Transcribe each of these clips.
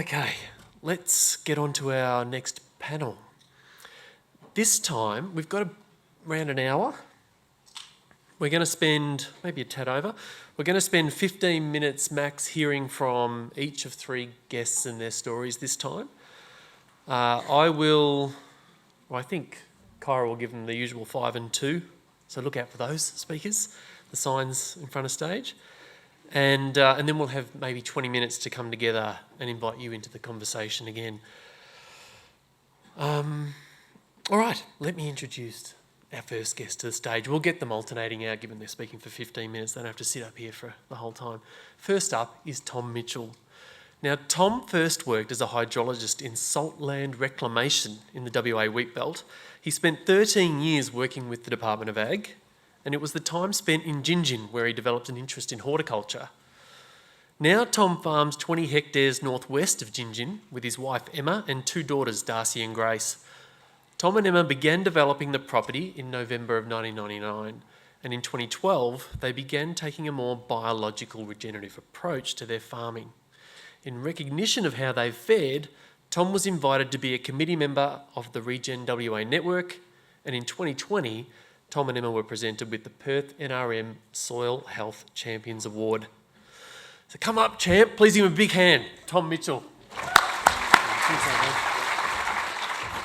Okay, let's get on to our next panel. This time, we've got around an hour. We're going to spend, maybe a tad over, we're going to spend 15 minutes max hearing from each of three guests and their stories this time. I think Kyra will give them the usual 5 and 2, so look out for those speakers, the signs in front of stage. And then we'll have maybe 20 minutes to come together and invite you into the conversation again. All right, let me introduce our first guest to the stage. We'll get them alternating out, given they're speaking for 15 minutes. They don't have to sit up here for the whole time. First up is Tom Mitchell. Now, Tom first worked as a hydrologist in saltland reclamation in the WA wheatbelt. He spent 13 years working with the Department of Ag, and it was the time spent in Gingin where he developed an interest in horticulture. Now Tom farms 20 hectares northwest of Gingin with his wife Emma and 2 daughters, Darcy and Grace. Tom and Emma began developing the property in November of 1999, and in 2012 they began taking a more biological regenerative approach to their farming. In recognition of how they've fared, Tom was invited to be a committee member of the Regen WA network, and in 2020 Tom and Emma were presented with the Perth NRM Soil Health Champions Award. So come up, champ, please give him a big hand. Tom Mitchell.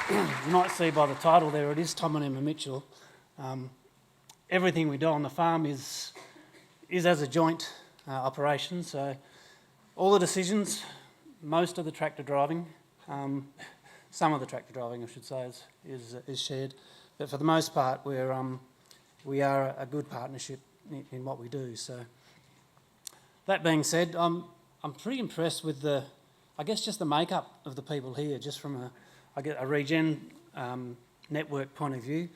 You might see by the title there, it is Tom and Emma Mitchell. Everything we do on the farm is as a joint operation, so all the decisions, most of the tractor driving, some of the tractor driving I should say is shared, but for the most part we are a good partnership in what we do. So that being said, I'm pretty impressed with just the makeup of the people here, just from a Regen network point of view.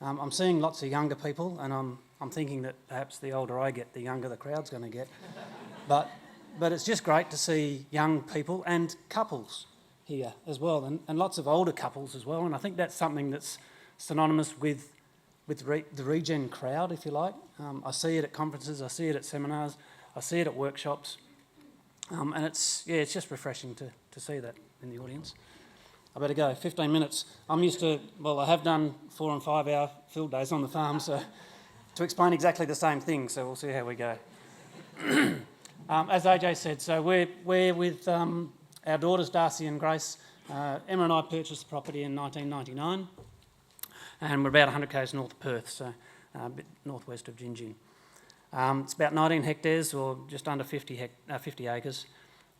I'm seeing lots of younger people, and I'm thinking that perhaps the older I get, the younger the crowd's going to get. But it's just great to see young people and couples here as well, and lots of older couples as well. And I think that's something that's synonymous with the Regen crowd, if you like. I see it at conferences, I see it at seminars, I see it at workshops, and it's just refreshing to see that in the audience. I better go, 15 minutes. I'm used to, I have done 4 and 5 hour field days on the farm, so to explain exactly the same thing, so we'll see how we go. As AJ said, so we're with our daughters Darcy and Grace. Emma and I purchased the property in 1999, and we're about 100 k's north of Perth, so a bit northwest of Gingin. It's about 19 hectares, or just under 50 acres.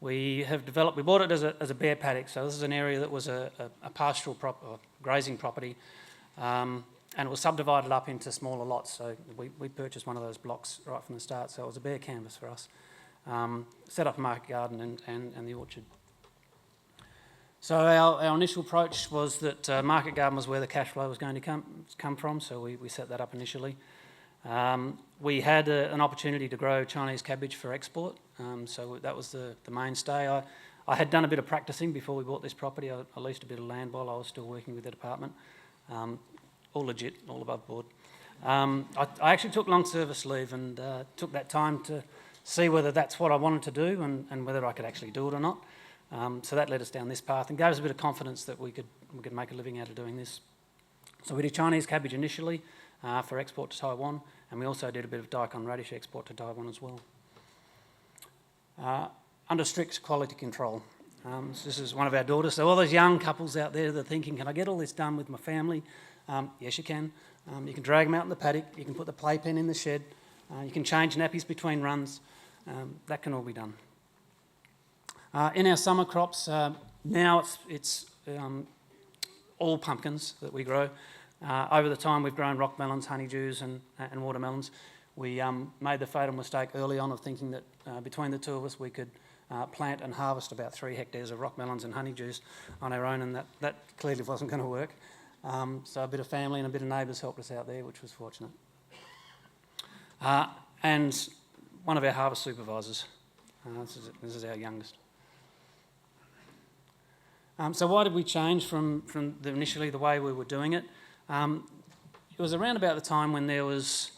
We bought it as a bare paddock, so this is an area that was a pastoral grazing property, and it was subdivided up into smaller lots, so we purchased one of those blocks right from the start, so it was a bare canvas for us. Set up a market garden and the orchard. So our initial approach was that market garden was where the cash flow was going to come from, so we set that up initially. We had an opportunity to grow Chinese cabbage for export, so that was the mainstay. I had done a bit of practicing before we bought this property. I leased a bit of land while I was still working with the department. All legit, all above board. I actually took long service leave and took that time to see whether that's what I wanted to do and whether I could actually do it or not. So that led us down this path and gave us a bit of confidence that we could make a living out of doing this. So we did Chinese cabbage initially for export to Taiwan, and we also did a bit of daikon radish export to Taiwan as well. Under strict quality control. So this is one of our daughters. So all those young couples out there that are thinking, can I get all this done with my family? Yes, you can. You can drag them out in the paddock, you can put the playpen in the shed, you can change nappies between runs. That can all be done. In our summer crops, now it's all pumpkins that we grow. Over the time we've grown rock melons, honeydews and watermelons. We made the fatal mistake early on of thinking that between the two of us we could plant and harvest about 3 hectares of rock melons and honeydews on our own, and that clearly wasn't going to work. So a bit of family and a bit of neighbours helped us out there, which was fortunate. And one of our harvest supervisors. This is our youngest. So why did we change from initially the way we were doing it? It was around about the time when there was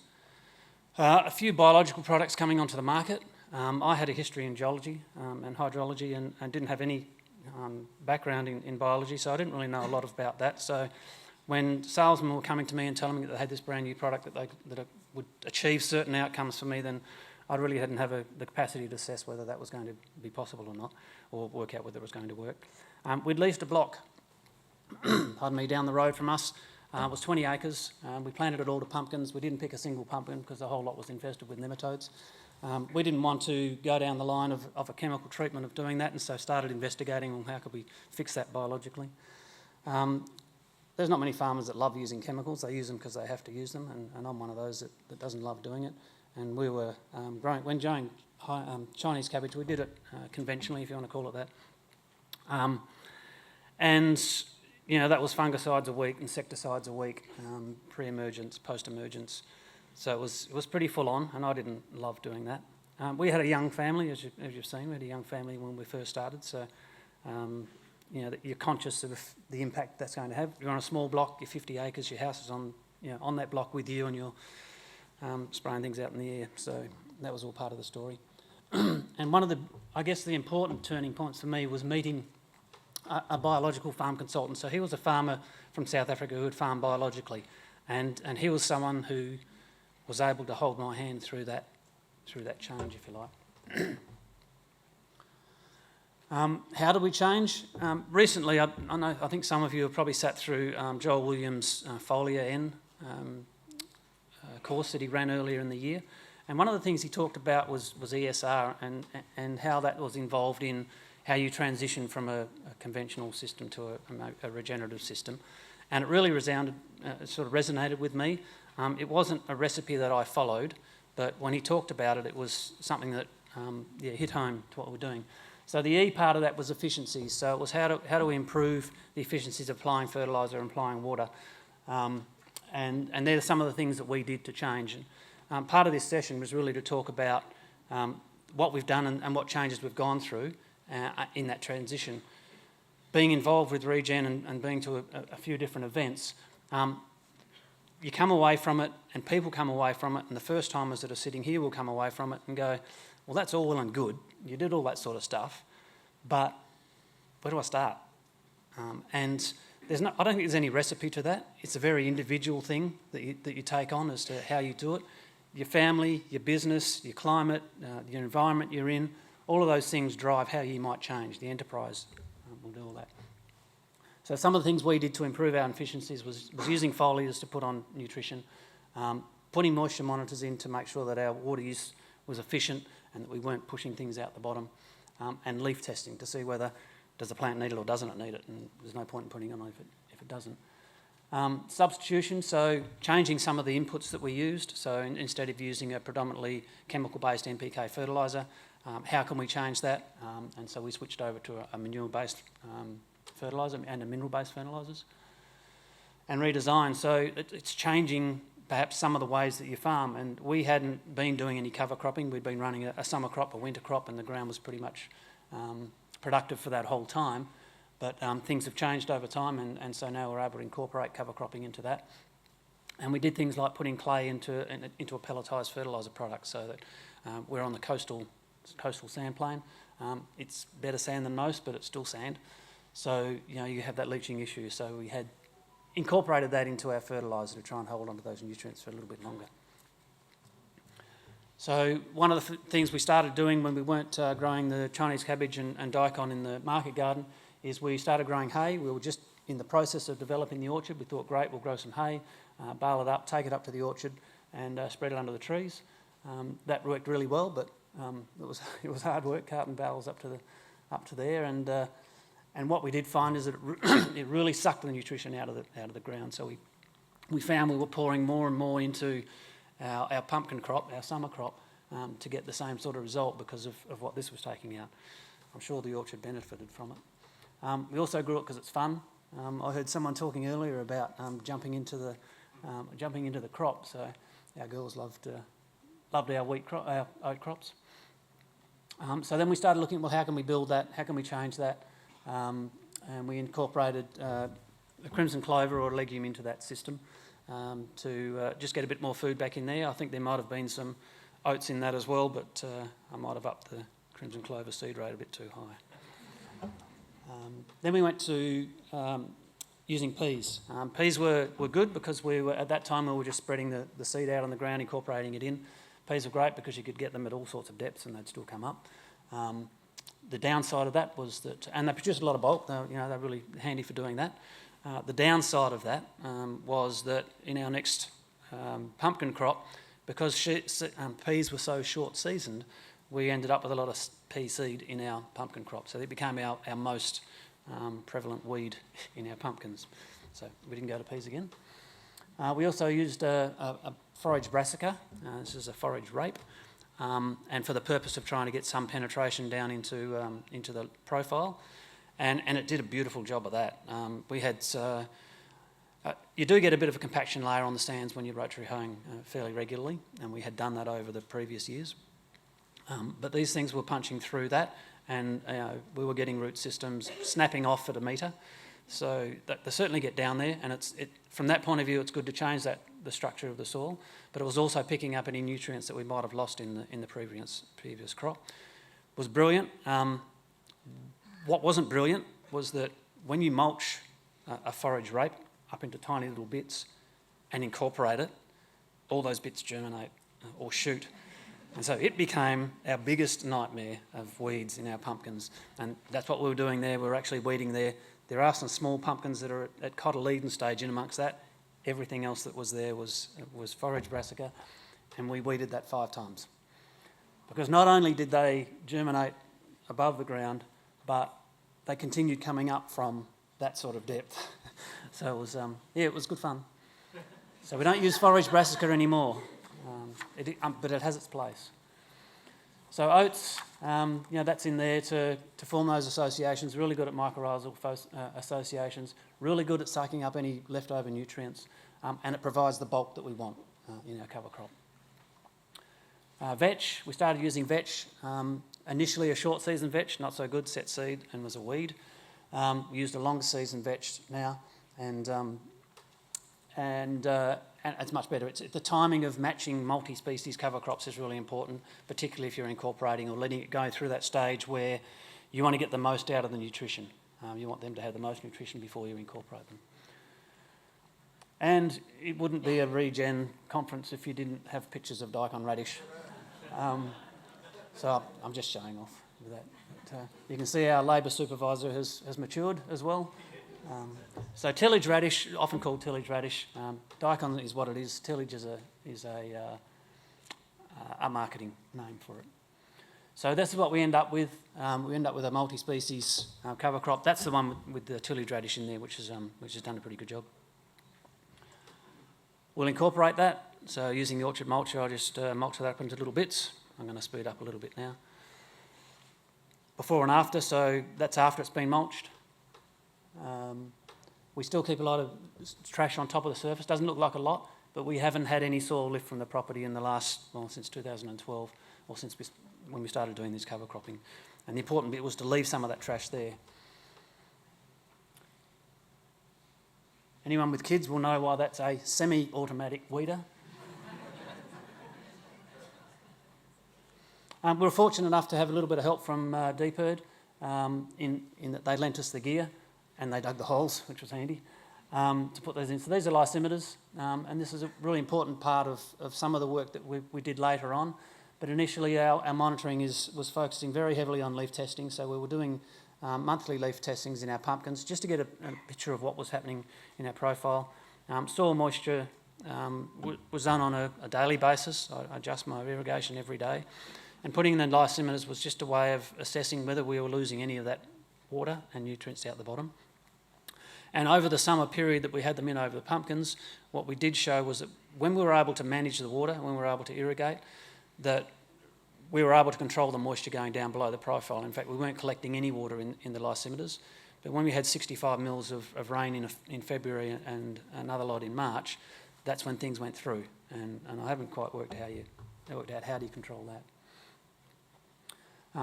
a few biological products coming onto the market. I had a history in geology and hydrology and didn't have any background in biology, so I didn't really know a lot about that. So when salesmen were coming to me and telling me that they had this brand new product that would achieve certain outcomes for me, then I really didn't have the capacity to assess whether that was going to be possible or not, or work out whether it was going to work. We'd leased a block, pardon me, down the road from us. It was 20 acres. We planted it all to pumpkins. We didn't pick a single pumpkin because the whole lot was infested with nematodes. We didn't want to go down the line of a chemical treatment of doing that, and so started investigating on how could we fix that biologically. There's not many farmers that love using chemicals. They use them because they have to use them, and I'm one of those that doesn't love doing it. And we were growing Chinese cabbage. We did it conventionally, if you want to call it that. And you know, that was fungicides a week, insecticides a week, pre-emergence, post-emergence. So it was pretty full on, and I didn't love doing that. We had a young family, as you've seen. We had a young family when we first started, so you know, you're conscious of the impact that's going to have. You're on a small block, you're 50 acres, your house is on that block with you, and you're spraying things out in the air. So that was all part of the story. And one of the important turning points for me was meeting a biological farm consultant. So he was a farmer from South Africa who had farmed biologically, and he was someone who was able to hold my hand through that change, if you like. How do we change? Recently, I think some of you have probably sat through Joel Williams' Folia N course that he ran earlier in the year, and one of the things he talked about was ESR and how that was involved in how you transition from a conventional system to a regenerative system. And it really sort of resonated with me. It wasn't a recipe that I followed, but when he talked about it, it was something that hit home to what we're doing. So the E part of that was efficiency. So it was how do we improve the efficiencies of applying fertiliser and applying water. And they're some of the things that we did to change. And part of this session was really to talk about what we've done and what changes we've gone through in that transition. Being involved with Regen and being to a few different events, you come away from it and people come away from it, and the first timers that are sitting here will come away from it and go, well, that's all well and good. You did all that sort of stuff, but where do I start? And I don't think there's any recipe to that. It's a very individual thing that you take on as to how you do it. Your family, your business, your climate, your environment you're in, all of those things drive how you might change. The enterprise will do all that. So some of the things we did to improve our efficiencies was using foliars to put on nutrition, putting moisture monitors in to make sure that our water use was efficient and that we weren't pushing things out the bottom, and leaf testing to see whether does the plant need it or doesn't it need it, and there's no point in putting it on if it doesn't. Substitution, so changing some of the inputs that we used. So instead of using a predominantly chemical-based NPK fertiliser, how can we change that? And so we switched over to a manure-based fertiliser and a mineral-based fertilisers. And redesign, so it's changing perhaps some of the ways that you farm. And we hadn't been doing any cover cropping. We'd been running a summer crop, a winter crop, and the ground was pretty much productive for that whole time. But things have changed over time, and so now we're able to incorporate cover cropping into that. And we did things like putting clay into a pelletised fertiliser product, so that we're on the coastal sand plain. It's better sand than most, but it's still sand. So you have that leaching issue. So we had incorporated that into our fertiliser to try and hold onto those nutrients for a little bit longer. So one of the things we started doing when we weren't growing the Chinese cabbage and daikon in the market garden is we started growing hay. We were just in the process of developing the orchard. We thought, great, we'll grow some hay, bale it up, take it up to the orchard and spread it under the trees. That worked really well, but it was hard work carting bales up to there. And what we did find is that it really sucked the nutrition out of the ground. So we found we were pouring more and more into our pumpkin crop, our summer crop, to get the same sort of result because of what this was taking out. I'm sure the orchard benefited from it. We also grew it because it's fun. I heard someone talking earlier about jumping into the crop. So our girls loved our oat crops. So then we started looking at, well, how can we build that? How can we change that? And we incorporated a crimson clover or a legume into that system to just get a bit more food back in there. I think there might have been some oats in that as well, but I might have upped the crimson clover seed rate a bit too high. Then we went to using peas. Peas were good because at that time we were just spreading the seed out on the ground, incorporating it in. Peas were great because you could get them at all sorts of depths and they'd still come up. The downside of that was that, and they produced a lot of bulk, they're really handy for doing that. The downside of that was that in our next pumpkin crop, because peas were so short seasoned, we ended up with a lot of pea seed in our pumpkin crop. So it became our most prevalent weed in our pumpkins. So we didn't go to peas again. We also used a forage brassica. This is a forage rape. And for the purpose of trying to get some penetration down into the profile. And it did a beautiful job of that. We had... you do get a bit of a compaction layer on the stands when you're rotary hoeing fairly regularly, and we had done that over the previous years. But these things were punching through that, and we were getting root systems snapping off at a metre. So they certainly get down there, and from that point of view, it's good to change the structure of the soil, but it was also picking up any nutrients that we might have lost in the previous crop. It was brilliant. What wasn't brilliant was that when you mulch a forage rape up into tiny little bits and incorporate it, all those bits germinate or shoot. And so it became our biggest nightmare of weeds in our pumpkins. And that's what we were doing there. We were actually weeding there. There are some small pumpkins that are at cotyledon stage in amongst that. Everything else that was there was forage brassica, and we weeded that 5 times. Because not only did they germinate above the ground, but they continued coming up from that sort of depth. So it was good fun. So we don't use forage brassica anymore, but it has its place. So oats, that's in there to form those associations, really good at mycorrhizal associations, really good at sucking up any leftover nutrients, and it provides the bulk that we want in our cover crop. Vetch, we started using vetch. Initially a short season vetch, not so good, set seed and was a weed. We used a longer season vetch now, and it's much better. The timing of matching multi-species cover crops is really important, particularly if you're incorporating or letting it go through that stage where you want to get the most out of the nutrition. You want them to have the most nutrition before you incorporate them. And it wouldn't be a Regen Conference if you didn't have pictures of daikon radish. So I'm just showing off with that. But, you can see our labour supervisor has matured as well. So tillage radish, often called tillage radish. Daikon is what it is. Tillage is a marketing name for it. So this is what we end up with. We end up with a multi-species cover crop. That's the one with the tillage radish in there, which has done a pretty good job. We'll incorporate that. So using the orchard mulcher, I'll just mulch that up into little bits. I'm going to speed up a little bit now. Before and after, so that's after it's been mulched. We still keep a lot of trash on top of the surface. Doesn't look like a lot, but we haven't had any soil lift from the property in since 2012, or when we started doing this cover cropping. And the important bit was to leave some of that trash there. Anyone with kids will know why that's a semi-automatic weeder. We were fortunate enough to have a little bit of help from DPIRD in that they lent us the gear and they dug the holes, which was handy, to put those in. So these are lysimeters, and this is a really important part of some of the work that we did later on. But initially our monitoring was focusing very heavily on leaf testing, so we were doing monthly leaf testings in our pumpkins just to get a picture of what was happening in our profile. Soil moisture was done on a daily basis. I adjust my irrigation every day. And putting in the lysimeters was just a way of assessing whether we were losing any of that water and nutrients out the bottom. And over the summer period that we had them in over the pumpkins, what we did show was that when we were able to manage the water, when we were able to irrigate, that we were able to control the moisture going down below the profile. In fact, we weren't collecting any water in the lysimeters. But when we had 65 mils of rain in February and another lot in March, that's when things went through. And I haven't quite worked out how do you control that.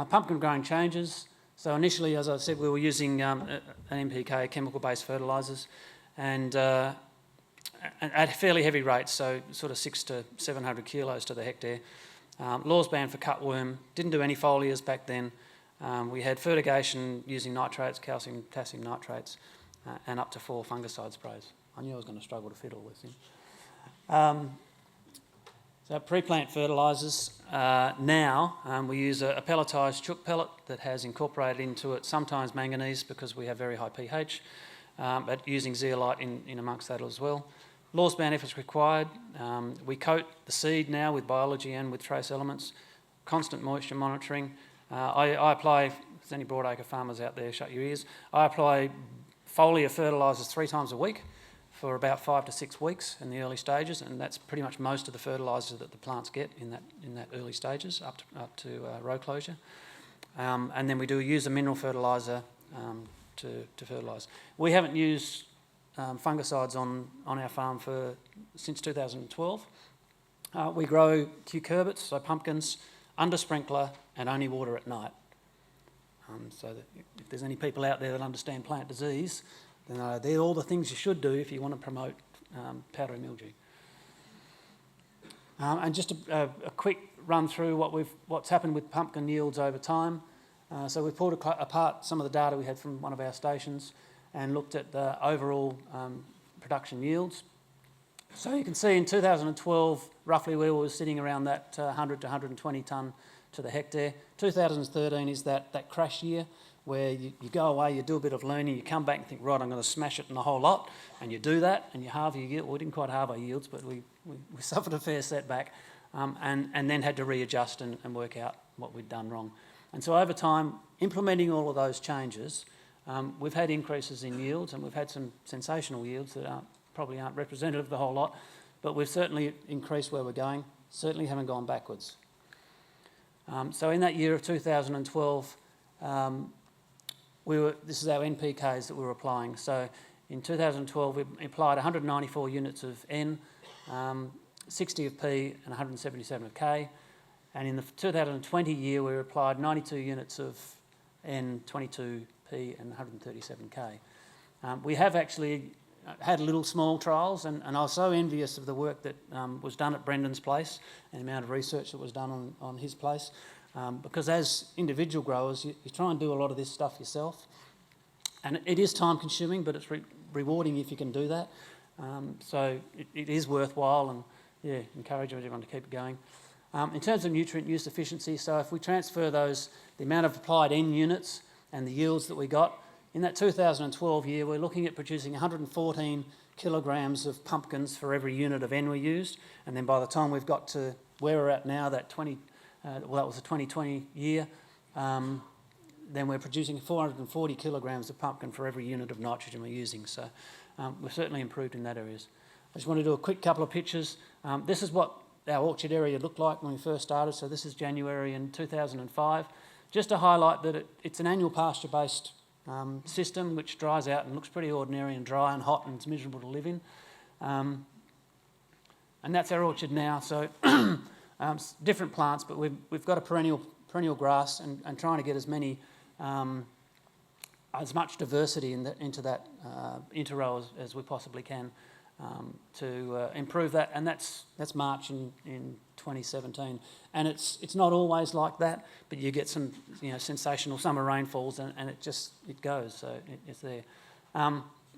Pumpkin growing changes. So initially, as I said, we were using an NPK, chemical-based fertilisers, and at fairly heavy rates, so sort of 600 to 700 kilos to the hectare. Laws banned for cutworm. Didn't do any foliars back then. We had fertigation using nitrates, calcium, potassium nitrates, and up to 4 fungicide sprays. I knew I was going to struggle to fit all this in. So pre-plant fertilisers, now we use a pelletised chook pellet that has incorporated into it sometimes manganese because we have very high pH, but using zeolite in amongst that as well. Laws bound if it's required. We coat the seed now with biology and with trace elements, constant moisture monitoring. I apply, if there's any broadacre farmers out there, shut your ears. I apply foliar fertilisers 3 times a week for about 5 to 6 weeks in the early stages, and that's pretty much most of the fertiliser that the plants get in that early stages up to row closure. And then we do use a mineral fertiliser to fertilise. We haven't used fungicides on our farm since 2012. We grow cucurbits, so pumpkins, under sprinkler and only water at night. So that if there's any people out there that understand plant disease, then they're all the things you should do if you want to promote powdery mildew. And just a quick run through what's happened with pumpkin yields over time. So we pulled apart some of the data we had from one of our stations and looked at the overall production yields. So you can see in 2012, roughly we were sitting around that 100 to 120 tonne to the hectare. 2013 is that crash year where you go away, you do a bit of learning, you come back and think, right, I'm going to smash it in the whole lot, and you do that, and you halve your yield. Well, we didn't quite halve our yields, but we suffered a fair setback, and then had to readjust and work out what we'd done wrong. And so over time, implementing all of those changes, we've had increases in yields, and we've had some sensational yields that probably aren't representative of the whole lot, but we've certainly increased where we're going, certainly haven't gone backwards. So in that year of 2012, this is our NPKs that we were applying. So in 2012, we applied 194 units of N, 60 of P and 177 of K. And in the 2020 year, we applied 92 units of N, 22 P and 137 K. We have actually had little small trials, and I was so envious of the work that was done at Brendan's place and the amount of research that was done on his place. Because as individual growers, you try and do a lot of this stuff yourself. And it is time consuming, but it's rewarding if you can do that. So it is worthwhile, and yeah, encourage everyone to keep it going. In terms of nutrient use efficiency, so if we transfer the amount of applied N units and the yields that we got, in that 2012 year, we're looking at producing 114 kilograms of pumpkins for every unit of N we used. And then by the time we've got to where we're at now, that was the 2020 year, then we're producing 440 kilograms of pumpkin for every unit of nitrogen we're using. So we've certainly improved in that areas. I just want to do a quick couple of pictures. This is what our orchard area looked like when we first started. So this is January in 2005. Just to highlight that it's an annual pasture-based system which dries out and looks pretty ordinary and dry and hot, and it's miserable to live in. And that's our orchard now. So different plants, but we've got a perennial grass and trying to get as much diversity into that interrow as we possibly can to improve that. And that's March in 2017. And it's not always like that, but you get some sensational summer rainfalls, and it goes. So it's there.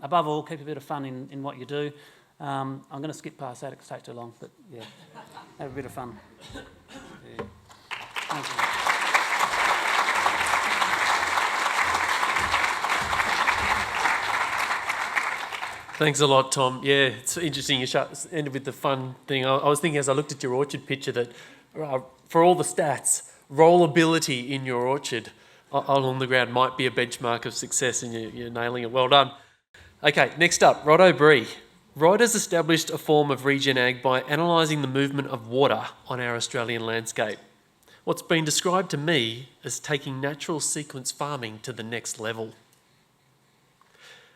Above all, keep a bit of fun in what you do. I'm going to skip past that, it takes too long, but yeah, have a bit of fun. Yeah. Thank you. Thanks a lot, Tom. Yeah, it's interesting you ended with the fun thing. I was thinking as I looked at your orchard picture that for all the stats, rollability in your orchard along the ground might be a benchmark of success, and you're nailing it. Well done. Okay, next up, Rod O'Bree. Rod has established a form of Regen Ag by analysing the movement of water on our Australian landscape. What's been described to me as taking natural sequence farming to the next level.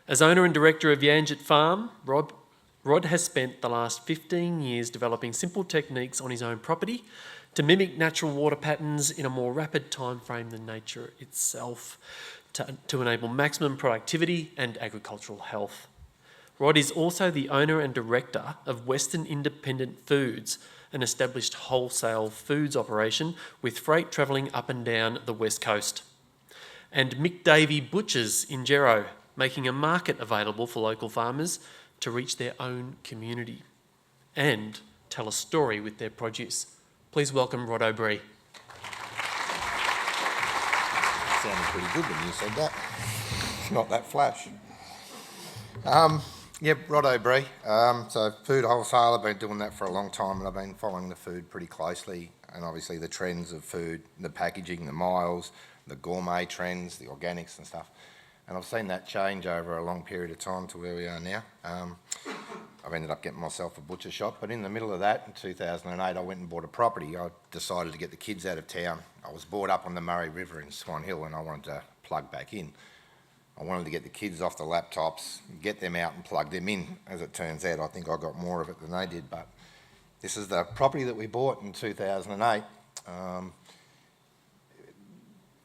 As owner and director of Yanjit Farm, Rod has spent the last 15 years developing simple techniques on his own property to mimic natural water patterns in a more rapid time frame than nature itself, to enable maximum productivity and agricultural health. Rod is also the owner and director of Western Independent Foods, an established wholesale foods operation with freight travelling up and down the West Coast. and Mick Davey Butchers in Gero, making a market available for local farmers to reach their own community and tell a story with their produce. Please welcome Rod O'Bree. Sounded pretty good when you said that. Not that flash. Rod O'Bree. So food wholesale, I've been doing that for a long time, and I've been following the food pretty closely, and obviously the trends of food, the packaging, the miles, the gourmet trends, the organics and stuff. And I've seen that change over a long period of time to where we are now. I've ended up getting myself a butcher shop, but in the middle of that, in 2008, I went and bought a property. I decided to get the kids out of town. I was brought up on the Murray River in Swan Hill, and I wanted to plug back in. I wanted to get the kids off the laptops, get them out and plug them in. As it turns out, I think I got more of it than they did, but this is the property that we bought in 2008.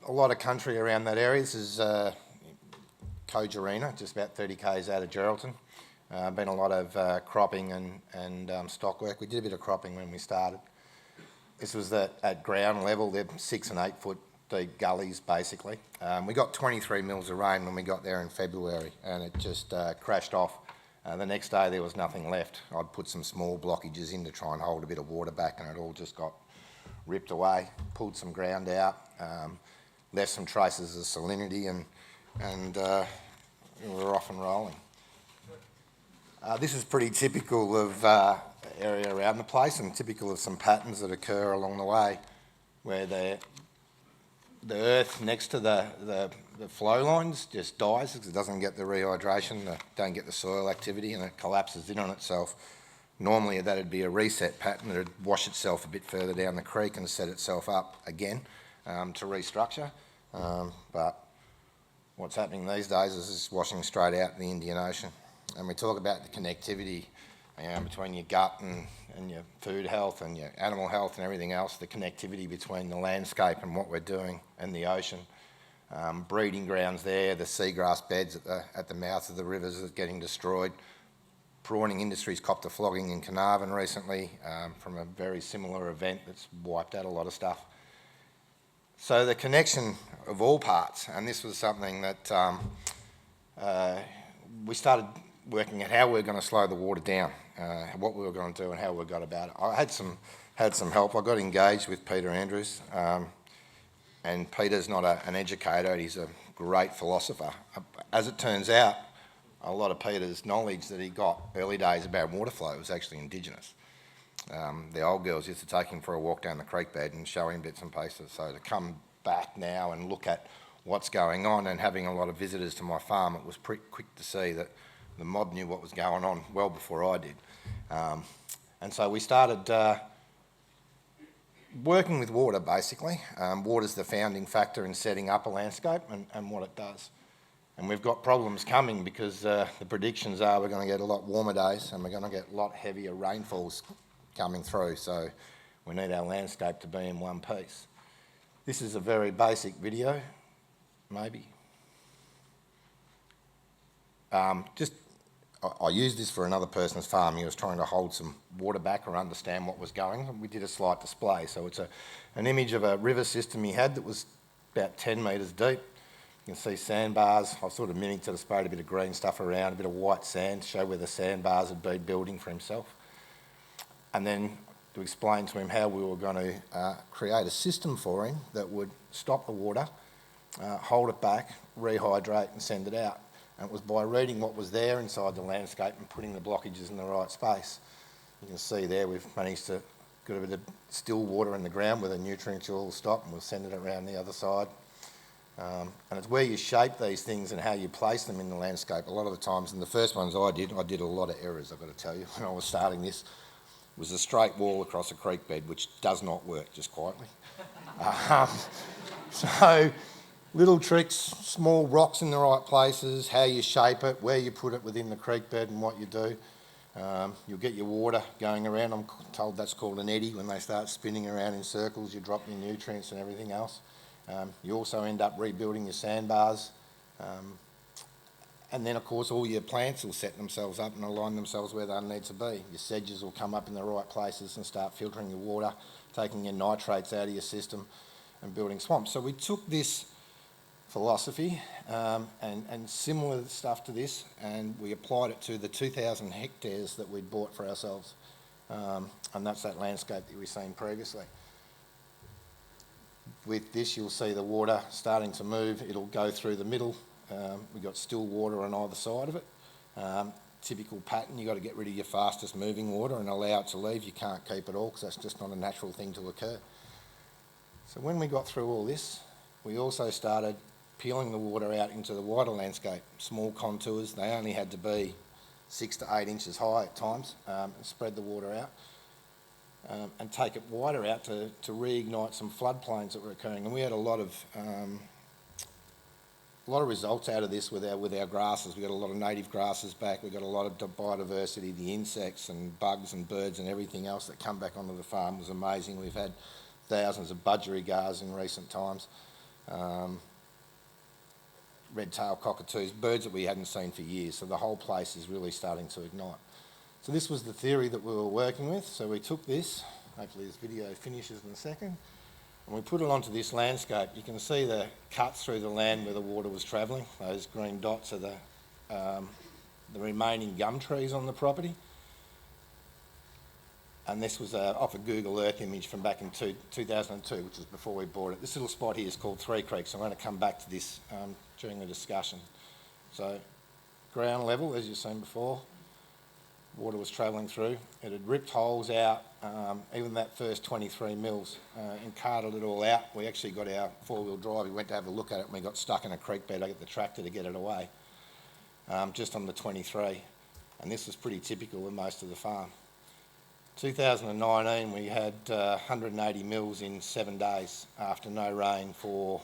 A lot of country around that area. This is Kojarina, just about 30 k's out of Geraldton. Been a lot of cropping and stock work. We did a bit of cropping when we started. This was at ground level. They're 6 and 8 foot deep gullies, basically. We got 23 mils of rain when we got there in February, and it just crashed off. The next day there was nothing left. I'd put some small blockages in to try and hold a bit of water back, and it all just got ripped away. Pulled some ground out, left some traces of salinity, and we were off and rolling. This is pretty typical of area around the place, and typical of some patterns that occur along the way, where the earth next to the flow lines just dies because it doesn't get the rehydration, don't get the soil activity, and it collapses in on itself. Normally that'd be a reset pattern. It'd wash itself a bit further down the creek and set itself up again to restructure. But what's happening these days is it's washing straight out in the Indian Ocean. And we talk about the connectivity between your gut and your food health and your animal health and everything else, the connectivity between the landscape and what we're doing and the ocean. Breeding grounds there, the seagrass beds at the mouth of the rivers are getting destroyed. Prawning industries copped a flogging in Carnarvon recently from a very similar event that's wiped out a lot of stuff. So the connection of all parts, and this was something that we started working at how we were going to slow the water down, what we were going to do and how we got about it. I had some help. I got engaged with Peter Andrews, and Peter's not an educator, he's a great philosopher. As it turns out, a lot of Peter's knowledge that he got early days about water flow was actually indigenous. The old girls used to take him for a walk down the creek bed and show him bits and pieces. So to come back now and look at what's going on, and having a lot of visitors to my farm, it was pretty quick to see that the mob knew what was going on well before I did. And so we started working with water, basically. Water's the founding factor in setting up a landscape and what it does. And we've got problems coming because the predictions are we're going to get a lot warmer days and we're going to get a lot heavier rainfalls coming through. So we need our landscape to be in one piece. This is a very basic video, maybe. I used this for another person's farm. He was trying to hold some water back or understand what was going on. We did a slight display. So it's an image of a river system he had that was about 10 metres deep. You can see sandbars. I've sort of mimicked it, sprayed a bit of green stuff around, a bit of white sand to show where the sandbars had been building for himself. And then to explain to him how we were going to create a system for him that would stop the water, hold it back, rehydrate and send it out. And it was by reading what was there inside the landscape and putting the blockages in the right space. You can see there we've managed to get a bit of still water in the ground where the nutrients will all stop, and we'll send it around the other side. And it's where you shape these things and how you place them in the landscape. A lot of the times, and the first ones I did a lot of errors, I've got to tell you. When I was starting this, it was a straight wall across a creek bed, which does not work, just quietly. So little tricks, small rocks in the right places, how you shape it, where you put it within the creek bed and what you do. You'll get your water going around. I'm told that's called an eddy. When they start spinning around in circles, you drop your nutrients and everything else. You also end up rebuilding your sandbars. And then, of course, all your plants will set themselves up and align themselves where they need to be. Your sedges will come up in the right places and start filtering your water, taking your nitrates out of your system and building swamps. So we took this philosophy, and similar stuff to this, and we applied it to the 2,000 hectares that we'd bought for ourselves, and that's that landscape that we were seeing previously. With this, you'll see the water starting to move. It'll go through the middle. We've got still water on either side of it. Typical pattern, you've got to get rid of your fastest moving water and allow it to leave. You can't keep it all because that's just not a natural thing to occur. So when we got through all this, we also started peeling the water out into the wider landscape. Small contours, they only had to be 6 to 8 inches high at times, and spread the water out. And take it wider out to reignite some floodplains that were occurring. And we had a lot of results out of this with our grasses. We got a lot of native grasses back. We got a lot of biodiversity. The insects and bugs and birds and everything else that come back onto the farm was amazing. We've had thousands of budgerigars in recent times. Red-tailed cockatoos, birds that we hadn't seen for years. So the whole place is really starting to ignite. So this was the theory that we were working with. So we took this, hopefully this video finishes in a second, and we put it onto this landscape. You can see the cuts through the land where the water was travelling. Those green dots are the remaining gum trees on the property. And this was off a Google Earth image from back in 2002, which was before we bought it. This little spot here is called Three Creeks. I'm going to come back to this during the discussion. So ground level, as you've seen before, water was travelling through. It had ripped holes out, even that first 23 mils, and carted it all out. We actually got our four-wheel drive. We went to have a look at it and we got stuck in a creek bed. I got the tractor to get it away, just on the 23. And this was pretty typical of most of the farm. 2019, we had 180 mils in 7 days after no rain for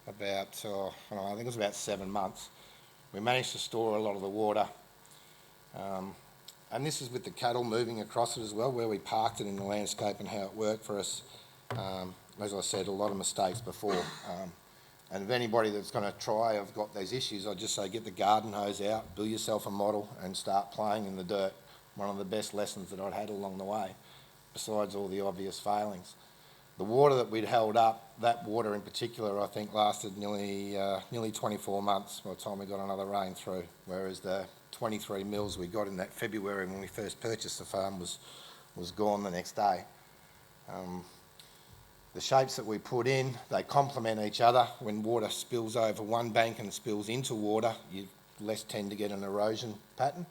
about, I think it was about 7 months. We managed to store a lot of the water. And this is with the cattle moving across it as well, where we parked it in the landscape and how it worked for us. As I said, a lot of mistakes before. And if anybody that's going to try, I've got these issues, I'd just say get the garden hose out, build yourself a model and start playing in the dirt. One of the best lessons that I'd had along the way, besides all the obvious failings. The water that we'd held up, that water in particular, I think lasted nearly 24 months by the time we got another rain through, whereas the 23 mils we got in that February when we first purchased the farm was gone the next day. The shapes that we put in, they complement each other. When water spills over one bank and spills into water, you less tend to get an erosion pattern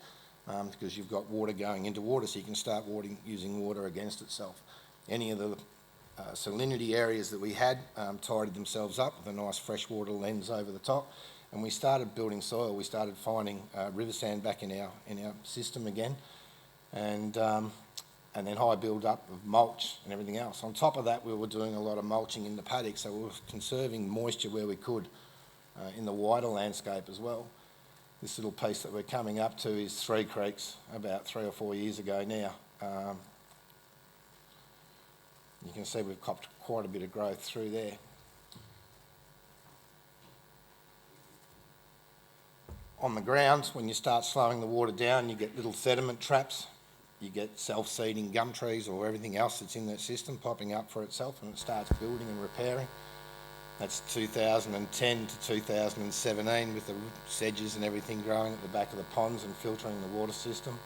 because you've got water going into water, so you can start using water against itself. Any of the salinity areas that we had tidied themselves up with a nice freshwater lens over the top. And we started building soil. We started finding river sand back in our system again, and then high build up of mulch and everything else. On top of that, we were doing a lot of mulching in the paddock, so we were conserving moisture where we could in the wider landscape as well. This little piece that we're coming up to is Three Creeks, about 3 or 4 years ago now. You can see we've copped quite a bit of growth through there. On the ground, when you start slowing the water down, you get little sediment traps. You get self-seeding gum trees or everything else that's in that system popping up for itself, and it starts building and repairing. That's 2010 to 2017 with the sedges and everything growing at the back of the ponds and filtering the water system.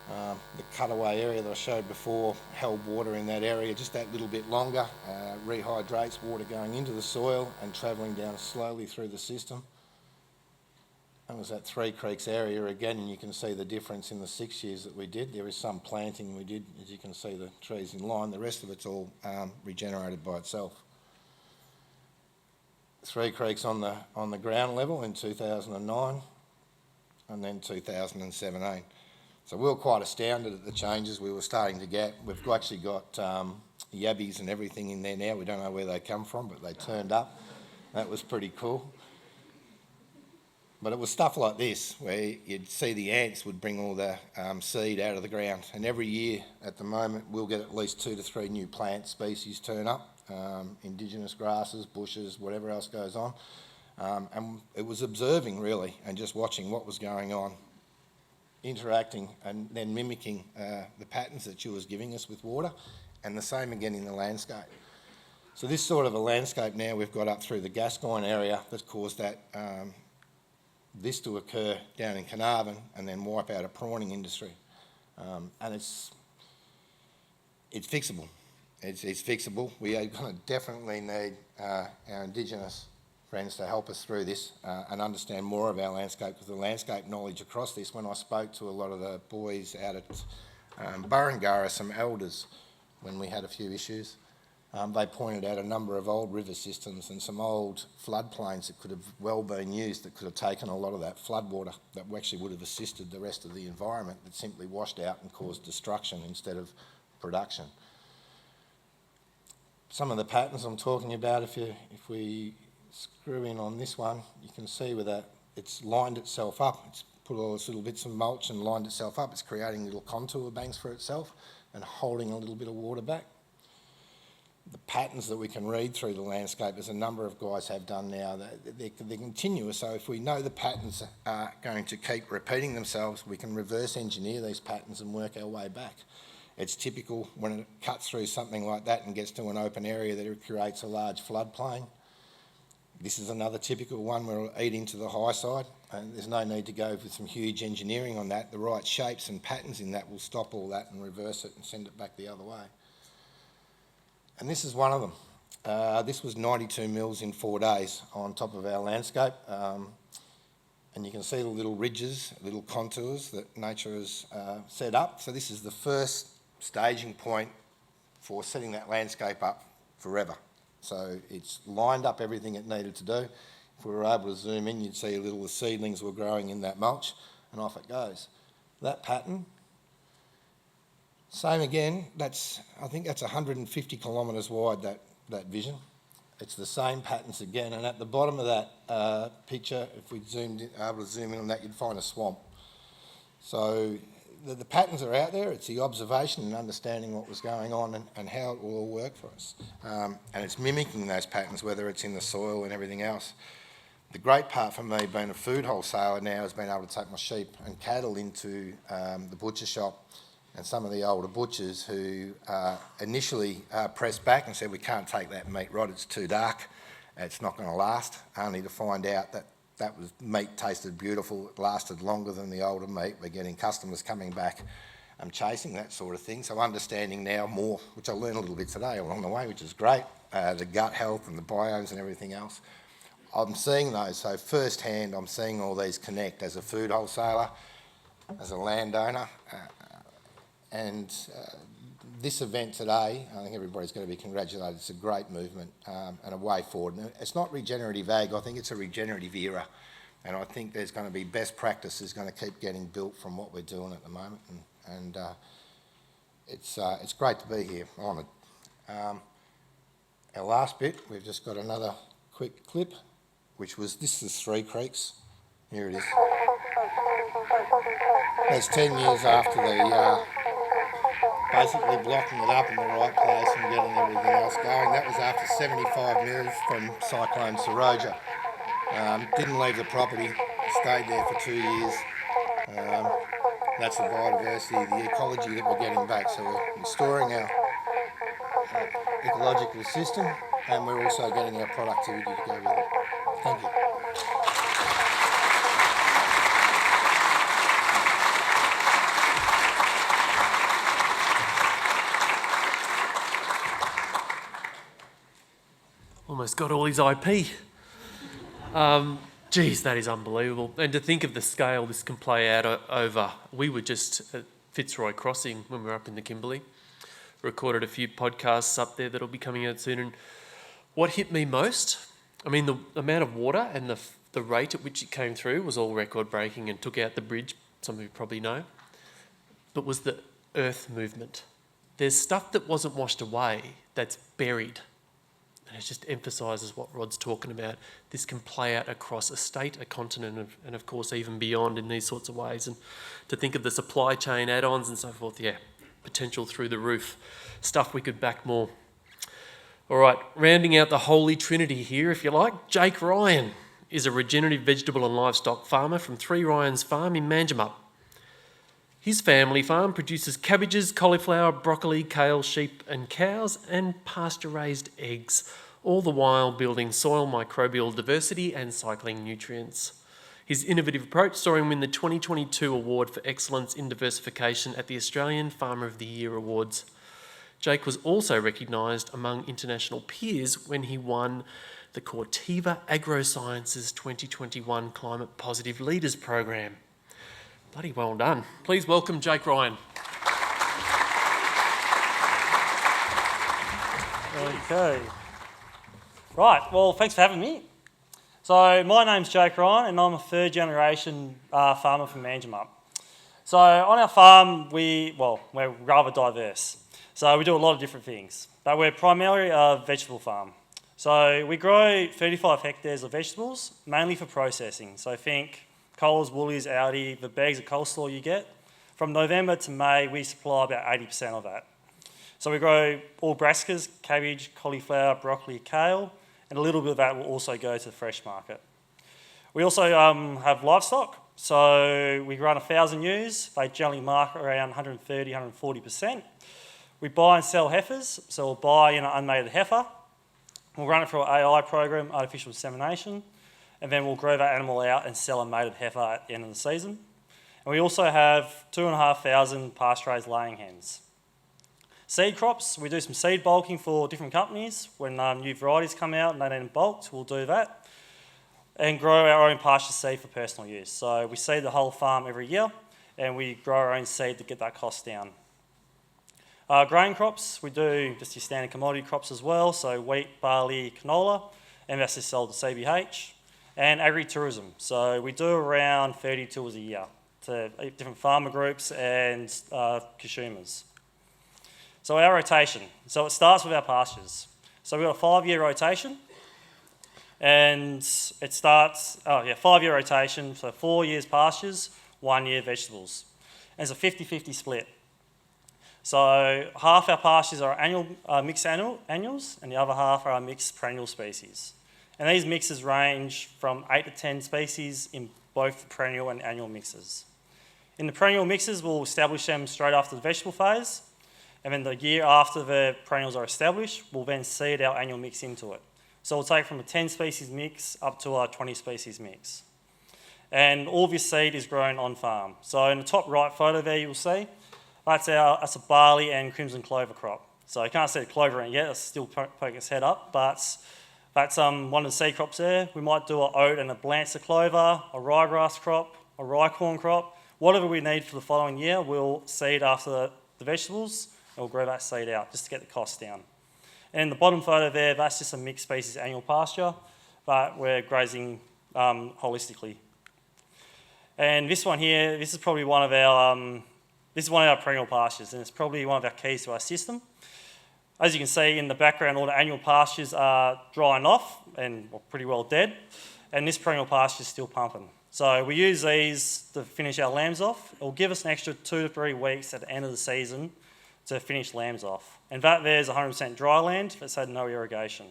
The cutaway area that I showed before held water in that area just that little bit longer, rehydrates water going into the soil and travelling down slowly through the system. That was that Three Creeks area again, and you can see the difference in the 6 years that we did. There is some planting we did, as you can see the trees in line. The rest of it's all regenerated by itself. Three Creeks on the ground level in 2009 and then 2017. So we were quite astounded at the changes we were starting to get. We've actually got yabbies and everything in there now. We don't know where they come from, but they turned up. That was pretty cool. But it was stuff like this, where you'd see the ants would bring all the seed out of the ground. And every year at the moment, we'll get at least 2 to 3 new plant species turn up, indigenous grasses, bushes, whatever else goes on. And it was observing, really, and just watching what was going on, interacting and then mimicking the patterns that she was giving us with water, and the same again in the landscape. So this sort of a landscape now we've got up through the Gascoyne area that's caused that this to occur down in Carnarvon and then wipe out a prawning industry. And it's fixable. It's fixable. We are going to definitely need our Indigenous friends to help us through this and understand more of our landscape, because the landscape knowledge across this, when I spoke to a lot of the boys out at Burrangara, some elders, when we had a few issues, they pointed out a number of old river systems and some old floodplains that could have well been used, that could have taken a lot of that floodwater that actually would have assisted the rest of the environment, that simply washed out and caused destruction instead of production. Some of the patterns I'm talking about, if we screw in on this one, you can see where that it's lined itself up. It's put all those little bits of mulch and lined itself up. It's creating little contour banks for itself and holding a little bit of water back. The patterns that we can read through the landscape, as a number of guys have done now, they're continuous. So if we know the patterns are going to keep repeating themselves, we can reverse engineer these patterns and work our way back. It's typical when it cuts through something like that and gets to an open area that it creates a large floodplain. This is another typical one where it'll eat into the high side, and there's no need to go with some huge engineering on that. The right shapes and patterns in that will stop all that and reverse it and send it back the other way. And this is one of them. This was 92 mils in 4 days on top of our landscape. And you can see the little ridges, little contours that nature has set up. So this is the first staging point for setting that landscape up forever. So it's lined up everything it needed to do. If we were able to zoom in, you'd see the seedlings were growing in that mulch, and off it goes. That pattern, same again, I think that's 150 kilometres wide, that vision. It's the same patterns again, and at the bottom of that picture, if we able to zoom in on that, you'd find a swamp. So the patterns are out there. It's the observation and understanding what was going on and how it will all work for us. And it's mimicking those patterns, whether it's in the soil and everything else. The great part for me, being a food wholesaler now, has been able to take my sheep and cattle into the butcher shop, and some of the older butchers who initially pressed back and said, we can't take that meat, right, it's too dark, it's not going to last, only to find out that meat tasted beautiful, it lasted longer than the older meat. We're getting customers coming back and chasing that sort of thing. So understanding now more, which I learned a little bit today along the way, which is great, the gut health and the biomes and everything else. I'm seeing those, so firsthand I'm seeing all these connect as a food wholesaler, as a landowner, and this event today, I think everybody's going to be congratulated. It's a great movement and a way forward. And it's not regenerative ag, I think it's a regenerative era. And I think there's going to be best practices going to keep getting built from what we're doing at the moment. And it's great to be here, honoured. Our last bit, we've just got another quick clip, this is Three Creeks. Here it is. That's 10 years after the basically blocking it up in the right place and getting everything else going. That was after 75 mils from Cyclone Seroja. Didn't leave the property, stayed there for 2 years. That's the biodiversity, the ecology that we're getting back. So we're restoring our ecological system, and we're also getting our productivity to go with it. Thank you. Almost got all his IP. Geez, that is unbelievable. And to think of the scale this can play out over. We were just at Fitzroy Crossing when we were up in the Kimberley. Recorded a few podcasts up there that'll be coming out soon. And what hit me most, I mean, the amount of water and the rate at which it came through was all record breaking and took out the bridge, some of you probably know, but was the earth movement. There's stuff that wasn't washed away that's buried. And it just emphasises what Rod's talking about. This can play out across a state, a continent, and of course even beyond in these sorts of ways. And to think of the supply chain add-ons and so forth, yeah, potential through the roof. Stuff we could back more. All right, rounding out the Holy Trinity here, if you like, Jake Ryan is a regenerative vegetable and livestock farmer from 3 Ryan's Farm in Manjimup. His family farm produces cabbages, cauliflower, broccoli, kale, sheep and cows, and pasture-raised eggs, all the while building soil microbial diversity and cycling nutrients. His innovative approach saw him win the 2022 Award for Excellence in Diversification at the Australian Farmer of the Year Awards. Jake was also recognised among international peers when he won the Corteva Agrosciences 2021 Climate Positive Leaders Program. Bloody well done. Please welcome Jake Ryan. Okay. Right, well, thanks for having me. So my name's Jake Ryan and I'm a third generation farmer from Manjimup. So on our farm, we're rather diverse. So we do a lot of different things, but we're primarily a vegetable farm. So we grow 35 hectares of vegetables, mainly for processing. So think Coles, Woolies, Aldi, the bags of coleslaw you get. From November to May, we supply about 80% of that. So we grow all brassicas, cabbage, cauliflower, broccoli, kale, and a little bit of that will also go to the fresh market. We also have livestock. So we run 1,000 ewes. They generally market around 130, 140%. We buy and sell heifers. So we'll buy an unmated heifer. We'll run it through an AI program, artificial insemination, and then we'll grow that animal out and sell a mated heifer at the end of the season. And we also have 2,500 pasture-raised laying hens. Seed crops, we do some seed bulking for different companies. When new varieties come out and they need them bulked, we'll do that. And grow our own pasture seed for personal use. So we seed the whole farm every year and we grow our own seed to get that cost down. Grain crops, we do just your standard commodity crops as well. So wheat, barley, canola, and that's just sold to CBH. And agri-tourism. So we do around 30 tours a year to different farmer groups and consumers. So our rotation. So it starts with our pastures. So we've got a 5-year rotation. And it starts, 5-year rotation, so 4 years pastures, 1 year vegetables. And it's a 50-50 split. So half our pastures are mixed annuals, and the other half are our mixed perennial species. And these mixes range from 8 to 10 species in both perennial and annual mixes. In the perennial mixes, we'll establish them straight after the vegetable phase. And then the year after the perennials are established, we'll then seed our annual mix into it. So we'll take from a 10 species mix up to a 20 species mix. And all this seed is grown on farm. So in the top right photo there you'll see, that's a barley and crimson clover crop. So you can't see the clover in it yet, it's still poking its head up, but that's one of the seed crops there. We might do an oat and a Blancer clover, a ryegrass crop, a rye corn crop. Whatever we need for the following year, we'll seed after the vegetables, and we'll grow that seed out just to get the cost down. And in the bottom photo there, that's just a mixed species annual pasture, but we're grazing holistically. And this one here, this is probably one of our perennial pastures, and it's probably one of our keys to our system. As you can see in the background, all the annual pastures are drying off and pretty well dead, and this perennial pasture is still pumping. So we use these to finish our lambs off. It will give us an extra 2 to 3 weeks at the end of the season to finish lambs off. And that there's 100% dry land that's had no irrigation.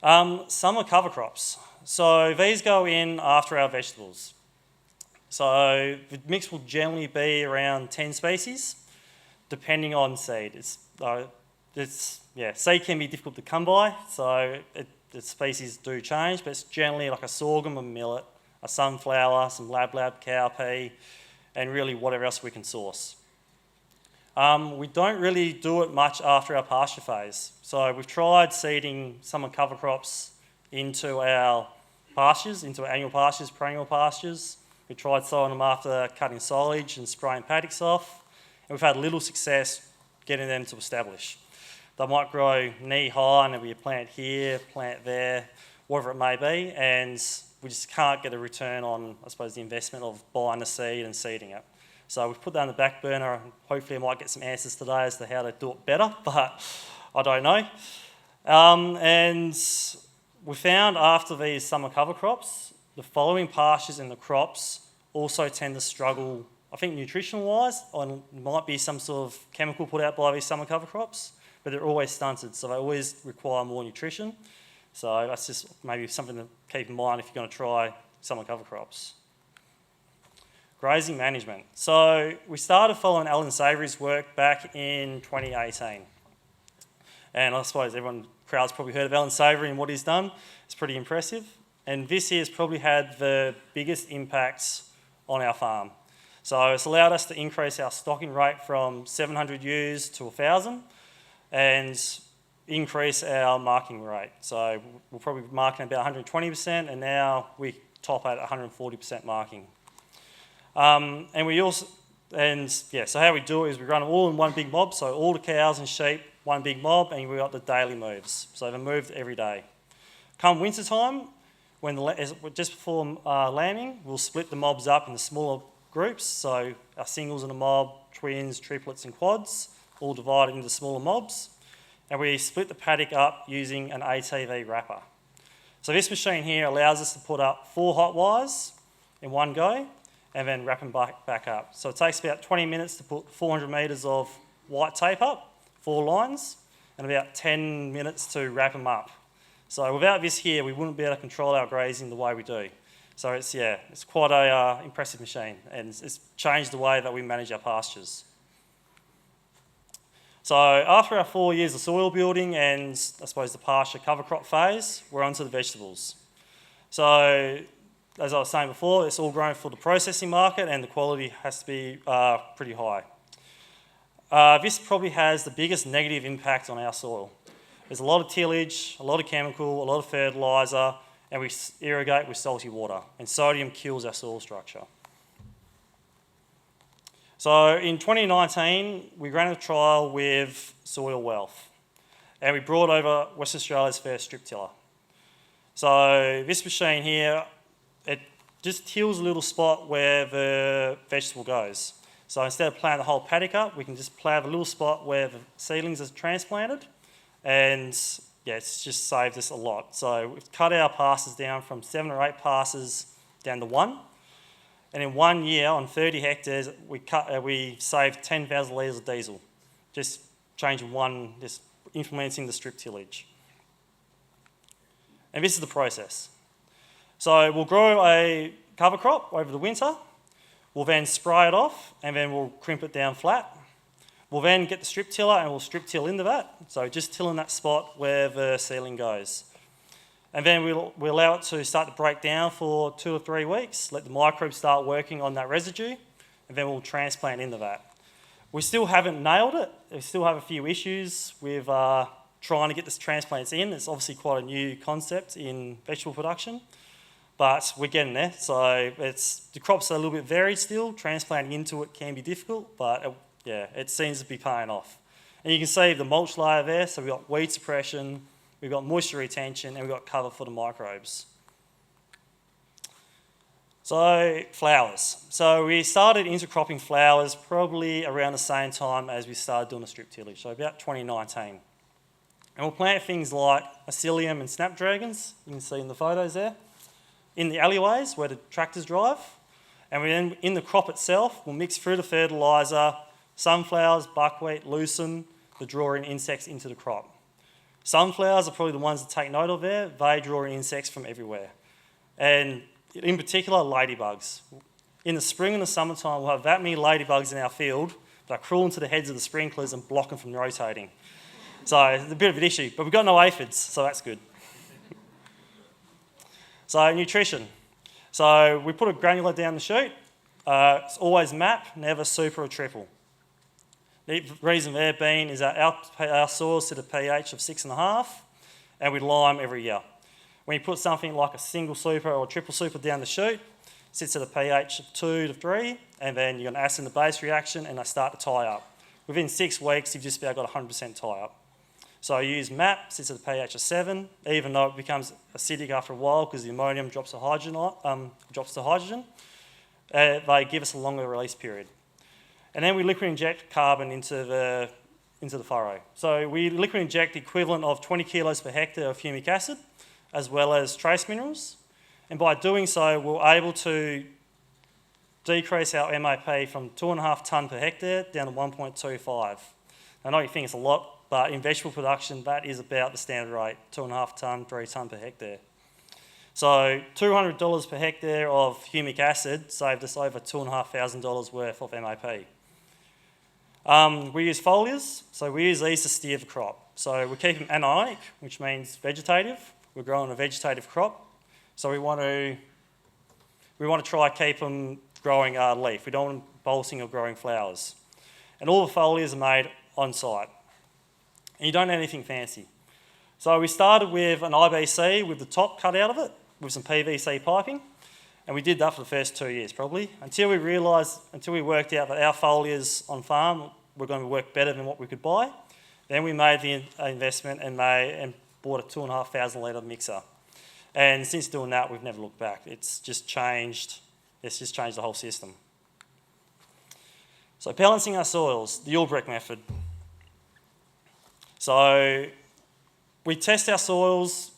Summer cover crops. So these go in after our vegetables. So the mix will generally be around 10 species, depending on seed. Seed can be difficult to come by, so the species do change, but it's generally like a sorghum, a millet, a sunflower, some lab, cowpea, and really whatever else we can source. We don't really do it much after our pasture phase. So we've tried seeding summer cover crops into our pastures, into our annual pastures, perennial pastures. We tried sowing them after cutting silage and spraying paddocks off, and we've had little success getting them to establish. They might grow knee high and there'll be a plant here, plant there, whatever it may be, and we just can't get a return on, I suppose, the investment of buying the seed and seeding it. So we've put that on the back burner, and hopefully I might get some answers today as to how to do it better, but I don't know. And we found after these summer cover crops, the following pastures and the crops also tend to struggle, I think nutrition-wise, and might be some sort of chemical put out by these summer cover crops, but they're always stunted, so they always require more nutrition. So that's just maybe something to keep in mind if you're going to try summer cover crops. Grazing management. So we started following Alan Savory's work back in 2018. And I suppose crowd's probably heard of Alan Savory and what he's done. It's pretty impressive. And this year's probably had the biggest impacts on our farm. So it's allowed us to increase our stocking rate from 700 ewes to 1,000 and increase our marking rate. So we're probably marking about 120%, and now we top at 140% marking. So how we do it is we run them all in one big mob, so all the cows and sheep, one big mob, and we've got the daily moves. So they're moved every day. Come winter time, just before lambing, we'll split the mobs up into smaller groups, so our singles in a mob, twins, triplets and quads, all divided into smaller mobs. And we split the paddock up using an ATV wrapper. So this machine here allows us to put up 4 hot wires in one go and then wrap them back up. So it takes about 20 minutes to put 400 metres of white tape up, 4 lines, and about 10 minutes to wrap them up. So without this here, we wouldn't be able to control our grazing the way we do. So it's quite a impressive machine, and it's changed the way that we manage our pastures. So after our 4 years of soil building and I suppose the pasture cover crop phase, we're onto the vegetables. So as I was saying before, it's all grown for the processing market and the quality has to be pretty high. This probably has the biggest negative impact on our soil. There's a lot of tillage, a lot of chemical, a lot of fertiliser, and we irrigate with salty water, and sodium kills our soil structure. So in 2019, we ran a trial with Soil Wealth, and we brought over Western Australia's first strip tiller. So this machine here, it just tills a little spot where the vegetable goes. So instead of ploughing the whole paddock up, we can just plough the little spot where the seedlings are transplanted, and it's just saved us a lot. So we've cut our passes down from 7 or 8 passes down to 1. And in 1 year, on 30 hectares, we saved 10,000 litres of diesel, just implementing the strip tillage. And this is the process. So we'll grow a cover crop over the winter, we'll then spray it off, and then we'll crimp it down flat. We'll then get the strip tiller and we'll strip till into that, so just till in that spot where the seedling goes. And then we'll allow it to start to break down for 2 or 3 weeks, let the microbes start working on that residue, and then we'll transplant into that. We still haven't nailed it. We still have a few issues with trying to get this transplants in. It's obviously quite a new concept in vegetable production, but we're getting there. So the crops are a little bit varied still. Transplanting into it can be difficult, but it seems to be paying off. And you can see the mulch layer there, so we've got weed suppression, we've got moisture retention, and we've got cover for the microbes. So flowers. So we started intercropping flowers probably around the same time as we started doing the strip tillage, so about 2019. And we'll plant things like Asilium and snapdragons, you can see in the photos there, in the alleyways where the tractors drive. And then in the crop itself, we'll mix through the fertiliser, sunflowers, buckwheat, lucerne, to draw in insects into the crop. Sunflowers are probably the ones to take note of there. They draw in insects from everywhere. And in particular, ladybugs. In the spring and the summertime, we'll have that many ladybugs in our field that crawl into the heads of the sprinklers and block them from rotating. So it's a bit of an issue, but we've got no aphids, so that's good. So nutrition. So we put a granular down the chute. It's always MAP, never super or triple. The reason there being is that our soils sit at a pH of 6.5, and we lime every year. When you put something like a single super or triple super down the chute, it sits at a pH of 2 to 3, and then you've got an acid and the base reaction, and they start to tie up. Within 6 weeks, you've just about got 100% tie up. So I use MAP, sits at a pH of 7, even though it becomes acidic after a while because the ammonium drops to hydrogen. They give us a longer release period. And then we liquid inject carbon into the furrow. So we liquid inject the equivalent of 20 kilos per hectare of humic acid, as well as trace minerals. And by doing so, we're able to decrease our MAP from 2.5 tonne per hectare down to 1.25. I know you think it's a lot, but in vegetable production, that is about the standard rate, 2.5 tonne, 3 tonne per hectare. So $200 per hectare of humic acid saved us over $2,500 worth of MAP. We use foliars, so we use these to steer the crop. So we keep them anionic, which means vegetative. We're growing a vegetative crop, so we want to try keep them growing leaf. We don't want them bolting or growing flowers. And all the foliars are made on site. And you don't need anything fancy. So we started with an IBC with the top cut out of it, with some PVC piping, and we did that for the first 2 years probably, until we worked out that our foliars on farm were going to work better than what we could buy. Then we made the investment and bought a 2,500 litre mixer. And since doing that, we've never looked back. It's just changed the whole system. So balancing our soils, the Ulbrich method. So we test our soils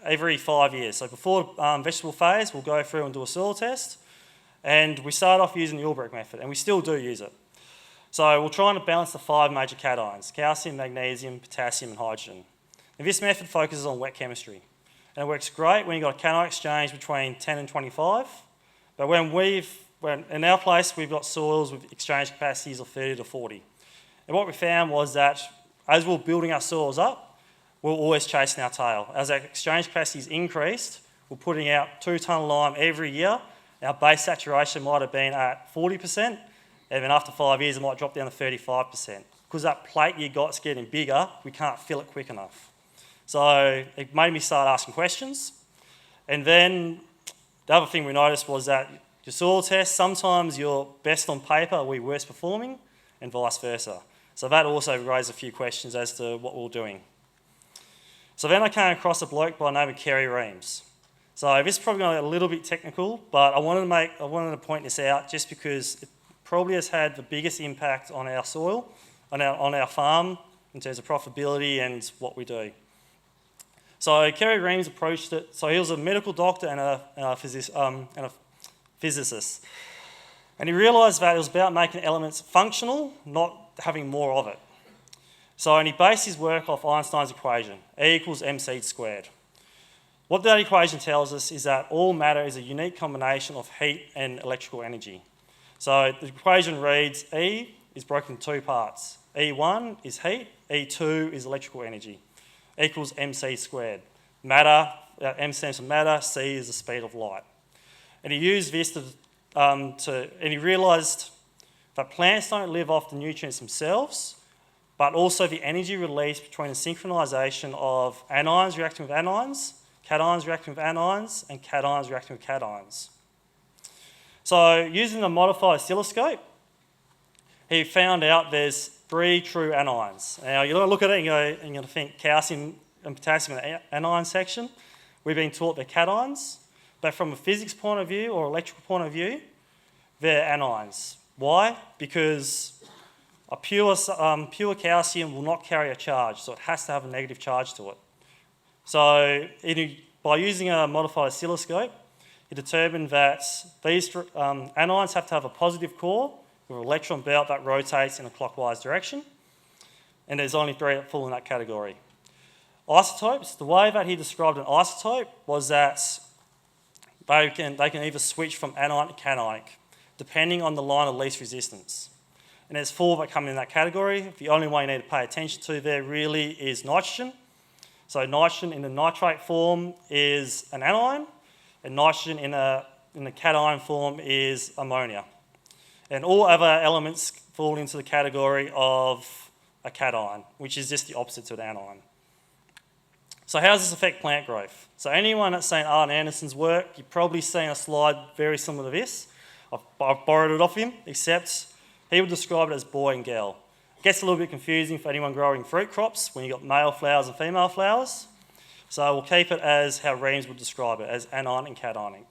every 5 years. So before vegetable phase, we'll go through and do a soil test. And we start off using the Ulbrich method, and we still do use it. So we'll try and balance the 5 major cations: calcium, magnesium, potassium, and hydrogen. And this method focuses on wet chemistry. And it works great when you've got a cation exchange between 10 and 25. But when in our place, we've got soils with exchange capacities of 30 to 40. And what we found was that as we're building our soils up, we're always chasing our tail. As our exchange capacities increased, we're putting out 2 tonne of lime every year. Our base saturation might have been at 40%, and then after 5 years, it might drop down to 35%. Because that plate you got's getting bigger, we can't fill it quick enough. So it made me start asking questions. And then the other thing we noticed was that your soil test, sometimes you're best on paper or we're worst performing, and vice versa. So that also raised a few questions as to what we were doing. So then I came across a bloke by the name of Kerry Reams. So this is probably going to get a little bit technical, but I wanted to point this out just because it probably has had the biggest impact on our soil, on our farm, in terms of profitability and what we do. So Kerry Reams approached it. So he was a medical doctor and a physicist. And he realised that it was about making elements functional, not having more of it. So and he based his work off Einstein's equation, E equals mc squared. What that equation tells us is that all matter is a unique combination of heat and electrical energy. So the equation reads E is broken into 2 parts. E1 is heat, E2 is electrical energy, equals mc squared. Matter, m stands for matter, c is the speed of light. And he used this and he realised that plants don't live off the nutrients themselves, but also the energy released between the synchronisation of anions reacting with anions, cations reacting with anions, and cations reacting with cations. So using the modified oscilloscope, he found out there's 3 true anions. Now you're going to look at it and you're going to think calcium and potassium in the anion section. We've been taught they're cations, but from a physics point of view or electrical point of view, they're anions. Why? Because a pure calcium will not carry a charge, so it has to have a negative charge to it. So by using a modified oscilloscope, he determined that these anions have to have a positive core with an electron belt that rotates in a clockwise direction, and there's only 3 that fall in that category. Isotopes, the way that he described an isotope was that they can either switch from anionic to cationic, depending on the line of least resistance. And there's 4 that come in that category. The only one you need to pay attention to there really is nitrogen. So nitrogen in the nitrate form is an anion, and nitrogen in the cation form is ammonia. And all other elements fall into the category of a cation, which is just the opposite to an anion. So how does this affect plant growth? So anyone that's seen Art Anderson's work, you've probably seen a slide very similar to this. I've borrowed it off him, except he would describe it as boy and girl. It gets a little bit confusing for anyone growing fruit crops when you've got male flowers and female flowers. So we'll keep it as how Reams would describe it, as anion and cationic.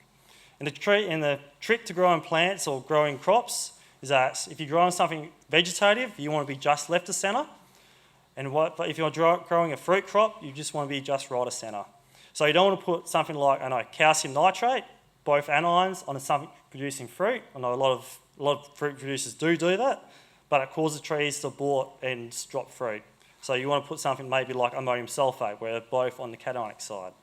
And the trick to growing plants or growing crops is that if you're growing something vegetative, you want to be just left of centre. And if you're growing a fruit crop, you just want to be just right of centre. So you don't want to put something like calcium nitrate, both anions, on something producing fruit. I know a lot of fruit producers do that, but it causes trees to abort and drop fruit. So you want to put something maybe like ammonium sulfate, where they're both on the cationic side.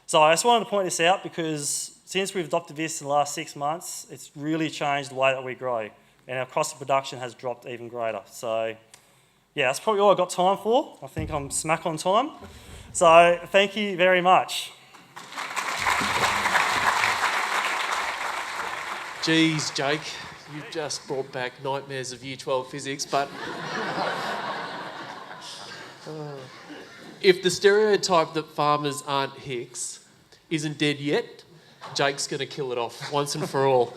So I just wanted to point this out because since we've adopted this in the last 6 months, it's really changed the way that we grow, and our cost of production has dropped even greater. So yeah, that's probably all I've got time for. I think I'm smack on time. So thank you very much. Geez, Jake, you've just brought back nightmares of Year 12 physics, but if the stereotype that farmers aren't hicks isn't dead yet, Jake's going to kill it off once and for all.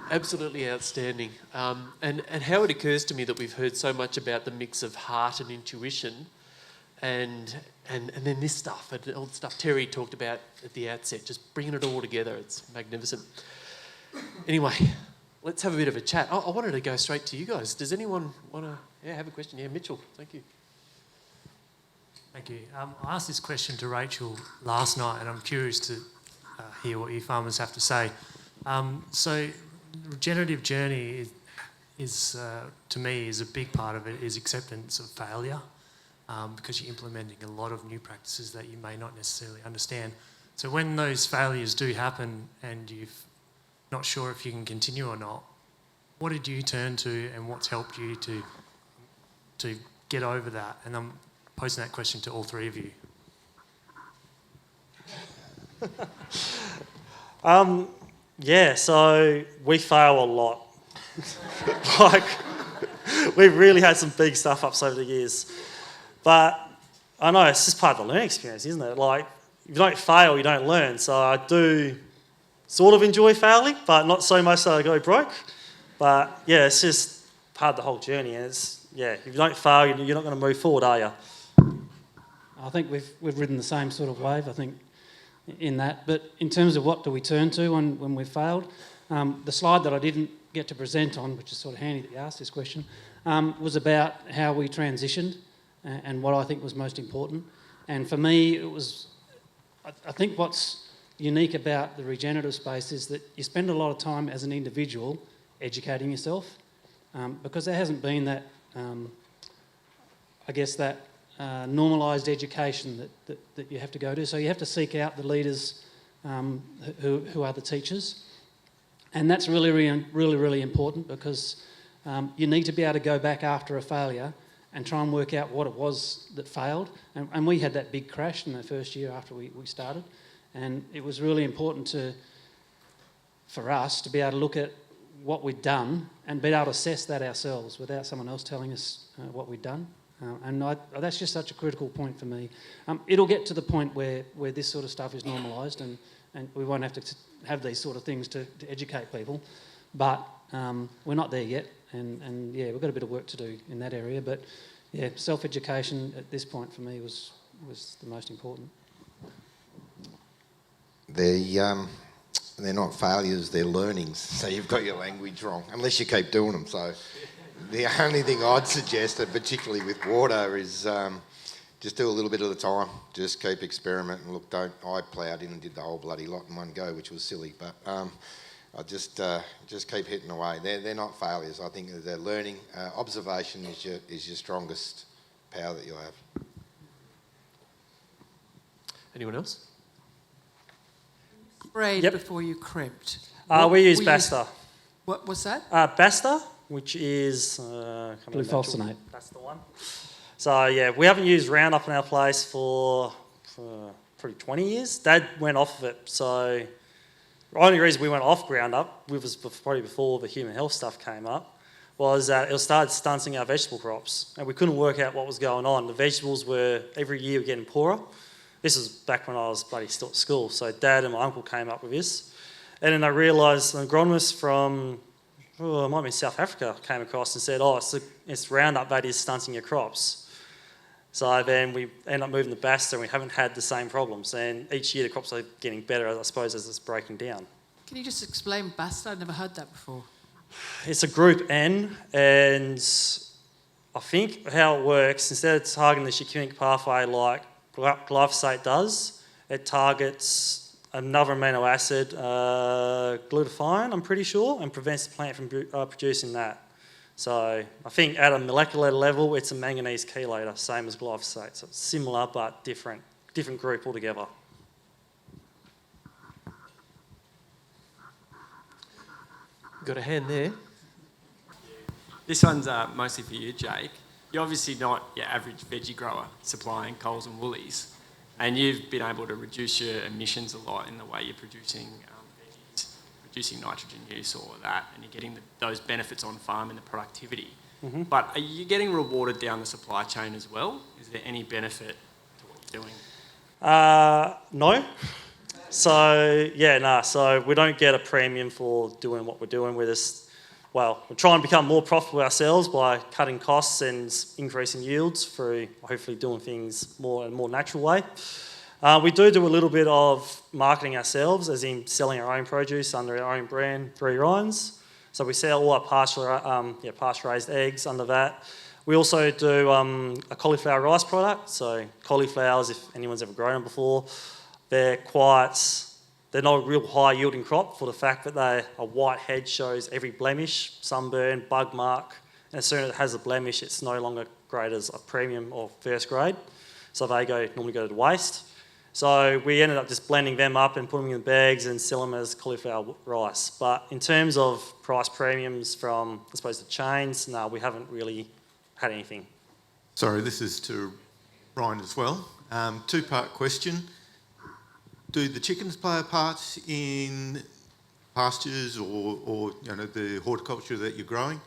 Absolutely outstanding. And how it occurs to me that we've heard so much about the mix of heart and intuition and then this stuff, and all the stuff Terry talked about at the outset, just bringing it all together. It's magnificent. Anyway, let's have a bit of a chat. I wanted to go straight to you guys. Does anyone want to have a question? Yeah, Mitchell, thank you. Thank you. I asked this question to Rachel last night, and I'm curious to hear what you farmers have to say. So, regenerative journey is to me, is a big part of it, is acceptance of failure, because you're implementing a lot of new practices that you may not necessarily understand. So when those failures do happen and you're not sure if you can continue or not, what did you turn to and what's helped you to get over that? And I'm posing that question to all three of you. Yeah, so we fail a lot. Like, we've really had some big stuff ups over the years. But I know it's just part of the learning experience, isn't it? Like, if you don't fail, you don't learn. So I do sort of enjoy failing, but not so much that I go broke. But yeah, it's just part of the whole journey. And it's, yeah, if you don't fail, you're not going to move forward, are you? I think we've ridden the same sort of wave, I think, in that. But in terms of what do we turn to when we've failed, the slide that I didn't get to present on, which is sort of handy that you asked this question, was about how we transitioned and what I think was most important. And for me, it was, I think what's unique about the regenerative space is that you spend a lot of time as an individual educating yourself, because there hasn't been that, I guess, that normalised education that you have to go to. So you have to seek out the leaders who are the teachers. And that's really important, because you need to be able to go back after a failure and try and work out what it was that failed. And we had that big crash in the first year after we started. And it was really important for us to be able to look at what we'd done and be able to assess that ourselves without someone else telling us what we'd done. That's just such a critical point for me. It'll get to the point where this sort of stuff is normalised, and we won't have to have these sort of things to educate people. But we're not there yet, and yeah, we've got a bit of work to do in that area. But yeah, self-education at this point for me was the most important. They're not failures, they're learnings. So you've got your language wrong, unless you keep doing them. So the only thing I'd suggest, and particularly with water, is just do a little bit at a time. Just keep experimenting. Look, I ploughed in and did the whole bloody lot in one go, which was silly. But I just keep hitting away. They're not failures. I think they're learning. Observation is your strongest power that you have. Anyone else? Sprayed Yep. before you crimped. We use Basta. What was that? Basta, which is... Glufosinate. That's the one. So yeah, we haven't used Roundup in our place for probably 20 years. Dad went off of it, so the only reason we went off Roundup, which was probably before the human health stuff came up, was that it started stunting our vegetable crops, and we couldn't work out what was going on. The vegetables were, every year, getting poorer. This was back when I was bloody still at school, so Dad and my uncle came up with this. And then they realised an agronomist from, it might have been South Africa, came across and said, it's Roundup that is stunting your crops. So then we end up moving to Basta, and we haven't had the same problems. And each year the crops are getting better, I suppose, as it's breaking down. Can you just explain Basta? I've never heard that before. It's a group N, and I think how it works, instead of targeting the shikimic pathway like glyphosate does, it targets another amino acid, glutathione, I'm pretty sure, and prevents the plant from producing that. So I think at a molecular level, it's a manganese chelator, same as glyphosate. So it's similar but different group altogether. We've got a hand there. This one's mostly for you, Jake. You're obviously not your average veggie grower supplying Coles and Woolies, and you've been able to reduce your emissions a lot in the way you're producing veggies, reducing nitrogen use or that, and you're getting those benefits on farm and the productivity. Mm-hmm. But are you getting rewarded down the supply chain as well? Is there any benefit to what you're doing? No. So, yeah, no. So we don't get a premium for doing what we're doing. We're trying to become more profitable ourselves by cutting costs and increasing yields through hopefully doing things in a more natural way. We do a little bit of marketing ourselves, as in selling our own produce under our own brand, Three Rhines. So we sell all our pasture-raised eggs under that. We also do a cauliflower rice product. So cauliflowers, if anyone's ever grown them before, they're not a real high yielding crop for the fact that a white head shows every blemish, sunburn, bug mark, and as soon as it has a blemish, it's no longer graded as a premium or first grade. So they normally go to waste. So we ended up just blending them up and putting them in bags and selling them as cauliflower rice. But in terms of price premiums from, I suppose, the chains, no, we haven't really had anything. Sorry, this is to Ryan as well. Two-part question. Do the chickens play a part in pastures or the horticulture that you're growing?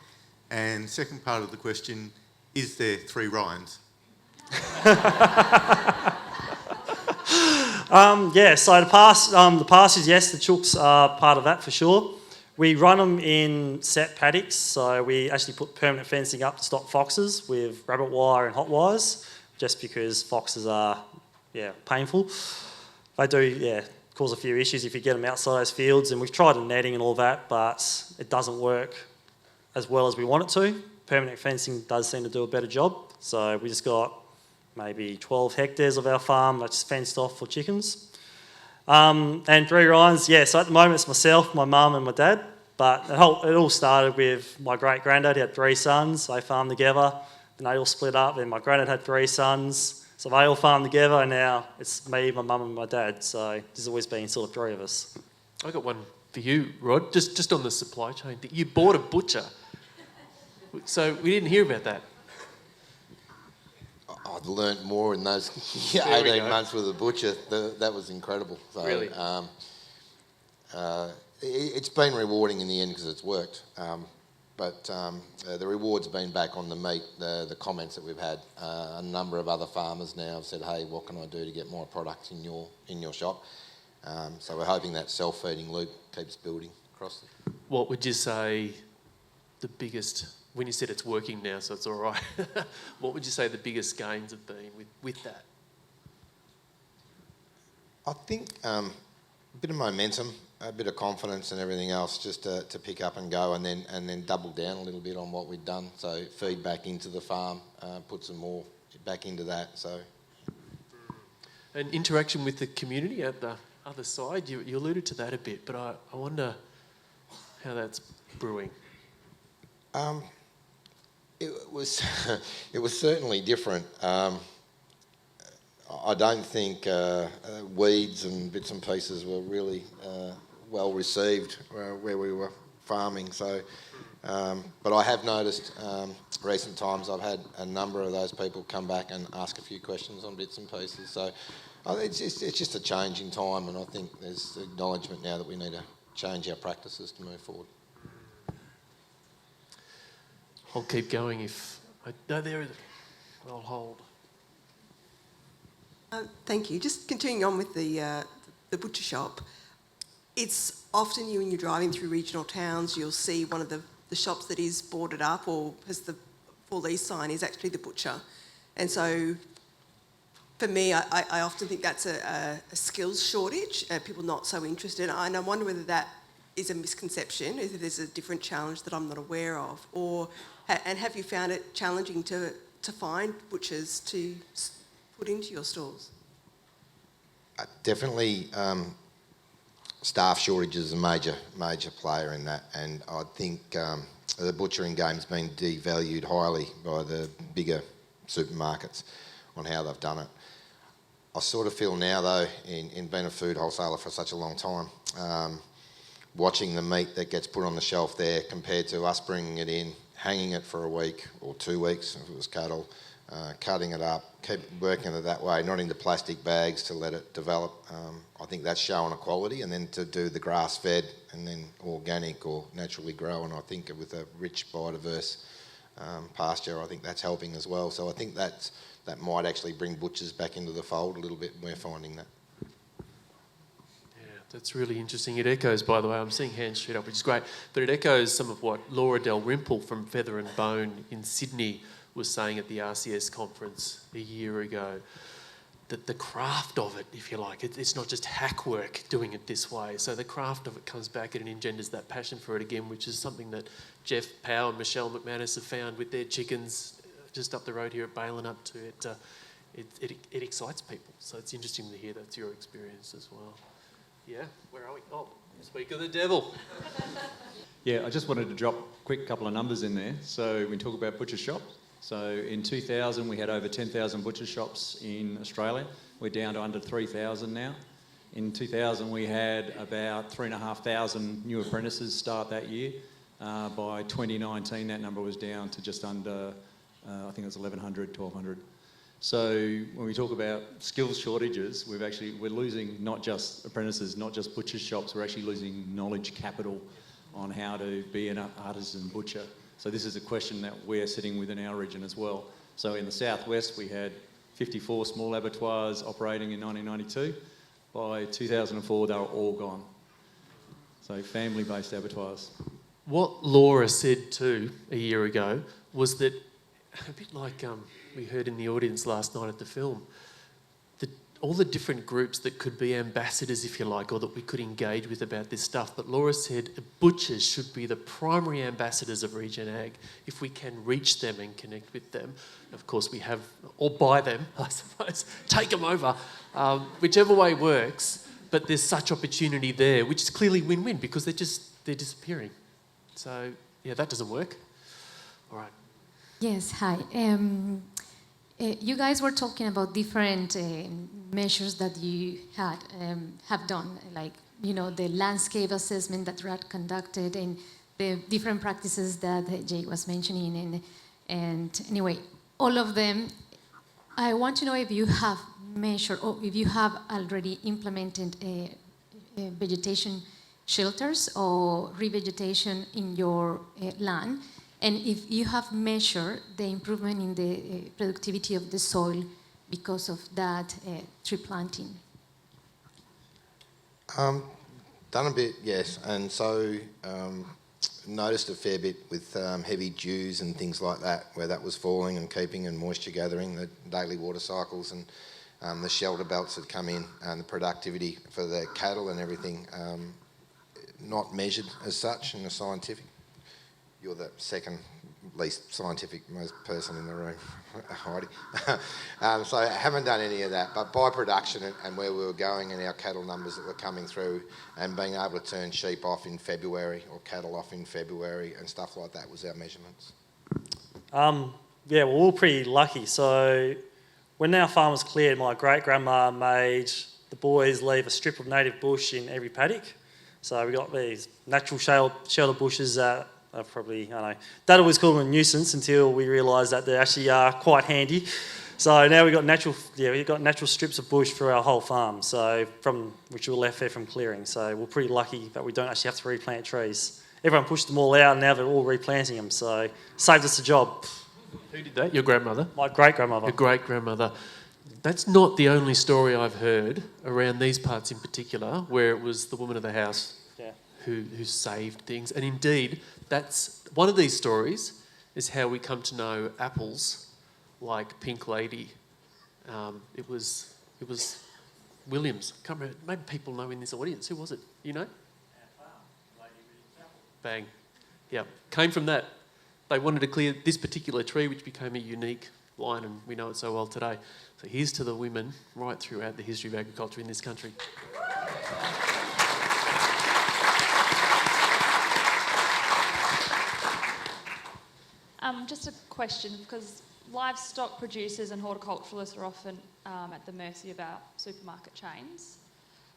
And second part of the question, is there 3 Ryans? So the pastures, yes, the chooks are part of that for sure. We run them in set paddocks, so we actually put permanent fencing up to stop foxes with rabbit wire and hot wires, just because foxes are, painful. They do, cause a few issues if you get them outside those fields, and we've tried the netting and all that, but it doesn't work as well as we want it to. Permanent fencing does seem to do a better job, so we just got maybe 12 hectares of our farm that's fenced off for chickens. And 3 Ryans, so at the moment it's myself, my mum and my dad, but it all started with my great-granddad. He had 3 sons, they farmed together, and they all split up, and my granddad had 3 sons, so they all farmed together, and now it's me, my mum and my dad, so there's always been sort of 3 of us. I got one for you, Rod, just on the supply chain thing. You bought a butcher, so we didn't hear about that. I've learnt more in those 18 months with a butcher. That was incredible. So, really? It's been rewarding in the end because it's worked. But the reward's been back on the meat, the comments that we've had. A number of other farmers now have said, hey, what can I do to get more products in your shop? So we're hoping that self-feeding loop keeps building across the... What would you say the biggest, when you said it's working now, so it's all right, what would you say the biggest gains have been with that? I think a bit of momentum, a bit of confidence and everything else just to pick up and go and then double down a little bit on what we'd done. So feed back into the farm, put some more back into that. So, and interaction with the community at the other side, you alluded to that a bit, but I wonder how that's brewing. It was certainly different. I don't think weeds and bits and pieces were really well received where we were farming. So, but I have noticed recent times I've had a number of those people come back and ask a few questions on bits and pieces. So it's just a change in time, and I think there's acknowledgement now that we need to change our practices to move forward. I'll keep going if... No, there is... I'll hold. Thank you. Just continuing on with the butcher shop, it's often when you're driving through regional towns, you'll see one of the shops that is boarded up or has the for lease sign is actually the butcher. And so for me, I often think that's a skills shortage, people not so interested. And I wonder whether that is a misconception, if there's a different challenge that I'm not aware of, and have you found it challenging to find butchers to put into your stores? Definitely, staff shortage is a major player in that, and I think the butchering game's been devalued highly by the bigger supermarkets on how they've done it. I sort of feel now, though, in being a food wholesaler for such a long time, watching the meat that gets put on the shelf there compared to us bringing it in, hanging it for a week or 2 weeks if it was cattle, cutting it up, keep working it that way, not into plastic bags to let it develop. I think that's showing a quality, and then to do the grass-fed and then organic or naturally grown, I think with a rich biodiverse pasture, I think that's helping as well. So I think that might actually bring butchers back into the fold a little bit, and we're finding that. That's really interesting. It echoes, by the way, I'm seeing hands shoot up, which is great, but it echoes some of what Laura Dalrymple from Feather and Bone in Sydney was saying at the RCS conference a year ago, that the craft of it, if you like, it's not just hack work doing it this way. So the craft of it comes back and it engenders that passion for it again, which is something that Jeff Powell and Michelle McManus have found with their chickens just up the road here at Balin up to it. It excites people. So it's interesting to hear that's your experience as well. Yeah, where are we? Oh, speak of the devil. Yeah, I just wanted to drop a quick couple of numbers in there. So we talk about butcher shops. So in 2000, we had over 10,000 butcher shops in Australia. We're down to under 3,000 now. In 2000, we had about 3,500 new apprentices start that year. By 2019, that number was down to just under, I think it was 1,100, 1,200. So when we talk about skills shortages, we're losing not just apprentices, not just butcher shops, we're actually losing knowledge capital on how to be an artisan butcher. So this is a question that we're sitting with in our region as well. So in the southwest, we had 54 small abattoirs operating in 1992. By 2004, they were all gone. So family-based abattoirs. What Laura said too a year ago was that, a bit like we heard in the audience last night at the film, that all the different groups that could be ambassadors, if you like, or that we could engage with about this stuff. But Laura said butchers should be the primary ambassadors of Regen Ag if we can reach them and connect with them. Of course, we have, or buy them, I suppose, take them over, whichever way works. But there's such opportunity there, which is clearly win-win because they're disappearing. So, yeah, that doesn't work. All right. Yes, hi. You guys were talking about different measures that you have done, like, the landscape assessment that RAD conducted and the different practices that Jake was mentioning. And anyway, all of them, I want to know if you have measured or if you have already implemented vegetation shelters or revegetation in your land. And if you have measured the improvement in the productivity of the soil because of that tree planting? Done a bit, yes. And so noticed a fair bit with heavy dews and things like that, where that was falling and keeping and moisture gathering, the daily water cycles and the shelter belts had come in and the productivity for the cattle and everything, not measured as such in a scientific. You're the second least scientific most person in the room, Heidi. So I haven't done any of that, but by production and where we were going and our cattle numbers that were coming through and being able to turn sheep off in February or cattle off in February and stuff like that was our measurements. Yeah, well, we were pretty lucky. So when our farm was cleared, my great-grandma made the boys leave a strip of native bush in every paddock. So we got these natural shelter bushes that are probably, I don't know, Dad always called them a nuisance until we realised that they actually are quite handy. So now we've got natural strips of bush for our whole farm, so which were left there from clearing. So we're pretty lucky that we don't actually have to replant trees. Everyone pushed them all out and now they're all replanting them, so saved us a job. Who did that? Your grandmother? My great-grandmother. Your great-grandmother. That's not the only story I've heard around these parts in particular, where it was the woman of the house who saved things. And indeed, that's one of these stories is how we come to know apples like Pink Lady. It was Williams. Can't remember. Maybe people know in this audience. Who was it? You know? Bang. Yeah. Came from that. They wanted to clear this particular tree, which became a unique line, and we know it so well today. So here's to the women right throughout the history of agriculture in this country. Just a question, because livestock producers and horticulturalists are often at the mercy of our supermarket chains.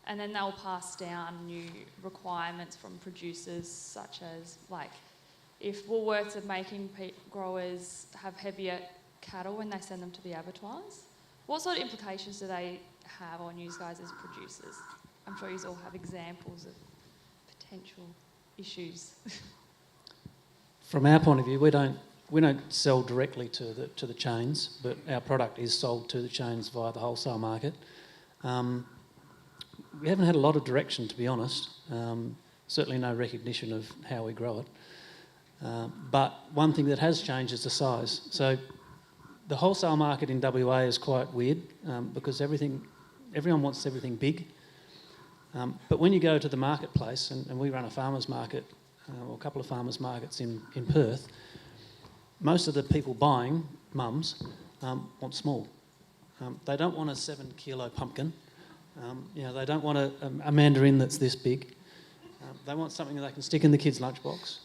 and then they'll pass down new requirements from producers, such as like if Woolworths are making growers have heavier cattle when they send them to the abattoirs, what sort of implications do they have on you guys as producers? I'm sure you all have examples of potential issues. From our point of view, we don't sell directly to the chains, but our product is sold to the chains via the wholesale market. We haven't had a lot of direction, to be honest. Certainly no recognition of how we grow it. But one thing that has changed is the size. So the wholesale market in WA is quite weird because everyone wants everything big. But when you go to the marketplace, and we run a farmers market, or a couple of farmers markets in Perth, most of the people buying, mums, want small. They don't want a 7 kilo pumpkin. They don't want a mandarin that's this big. They want something that they can stick in the kids' lunchbox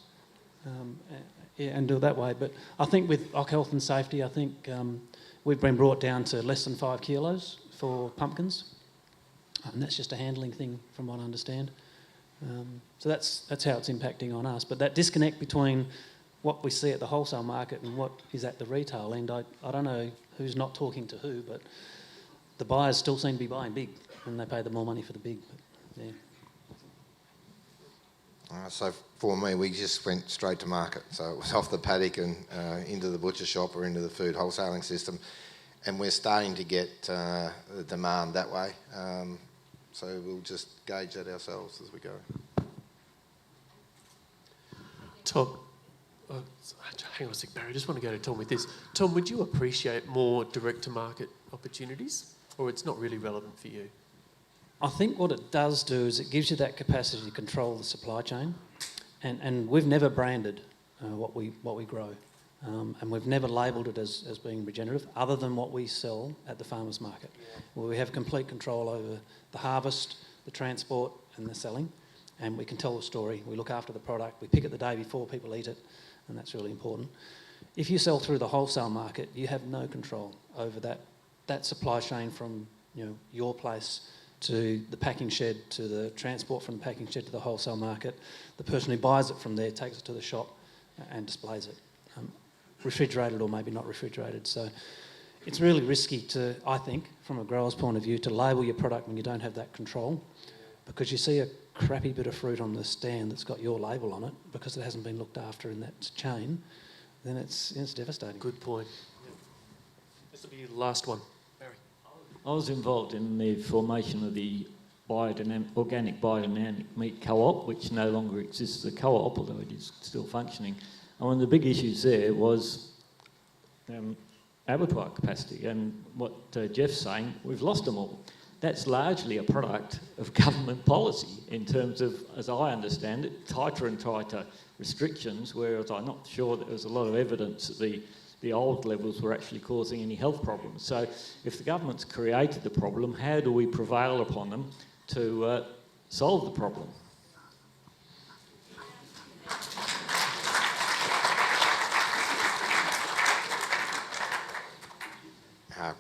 and do it that way. But I think with Oc Health and Safety, I think we've been brought down to less than 5 kilos for pumpkins. And that's just a handling thing from what I understand. So that's how it's impacting on us. But that disconnect between what we see at the wholesale market and what is at the retail end, I don't know who's not talking to who, but the buyers still seem to be buying big and they pay the more money for the big. But, yeah. So for me, we just went straight to market. So it was off the paddock and into the butcher shop or into the food wholesaling system. And we're starting to get the demand that way. So we'll just gauge that ourselves as we go. Tom, hang on a sec, Barry. I just want to go to Tom with this. Tom, would you appreciate more direct-to-market opportunities, or it's not really relevant for you? I think what it does do is it gives you that capacity to control the supply chain, and we've never branded what we grow, and we've never labelled it as being regenerative, other than what we sell at the farmers market, where we have complete control over the harvest, the transport, and the selling, and we can tell the story. We look after the product. We pick it the day before people eat it, and that's really important. If you sell through the wholesale market, you have no control over that supply chain from your place to the packing shed, to the transport from the packing shed to the wholesale market. The person who buys it from there takes it to the shop and displays it, refrigerated or maybe not refrigerated. So it's really risky to, I think, from a grower's point of view, to label your product when you don't have that control, because you see a crappy bit of fruit on the stand that's got your label on it because it hasn't been looked after in that chain, then it's devastating. Good point. This will be the last one. Barry. I was involved in the formation of the organic biodynamic meat co-op, which no longer exists as a co-op, although it is still functioning. And one of the big issues there was abattoir capacity, and what Jeff's saying, we've lost them all. That's largely a product of government policy in terms of, as I understand it, tighter and tighter restrictions, whereas I'm not sure that there's a lot of evidence that the old levels were actually causing any health problems. So if the government's created the problem, how do we prevail upon them to solve the problem?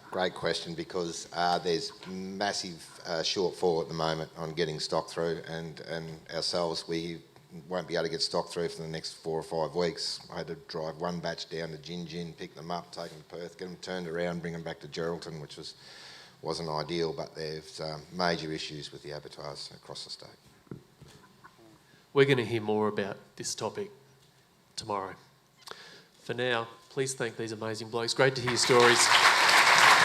Great question, because there's massive shortfall at the moment on getting stock through, and ourselves, we won't be able to get stock through for the next 4 or 5 weeks. I had to drive one batch down to Gin, pick them up, take them to Perth, get them turned around, bring them back to Geraldton, which wasn't ideal, but there's major issues with the abattoirs across the state. We're going to hear more about this topic tomorrow. For now, please thank these amazing blokes. Great to hear your stories.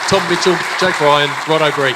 Tom Mitchell, Jake Ryan, Rod O'Brien.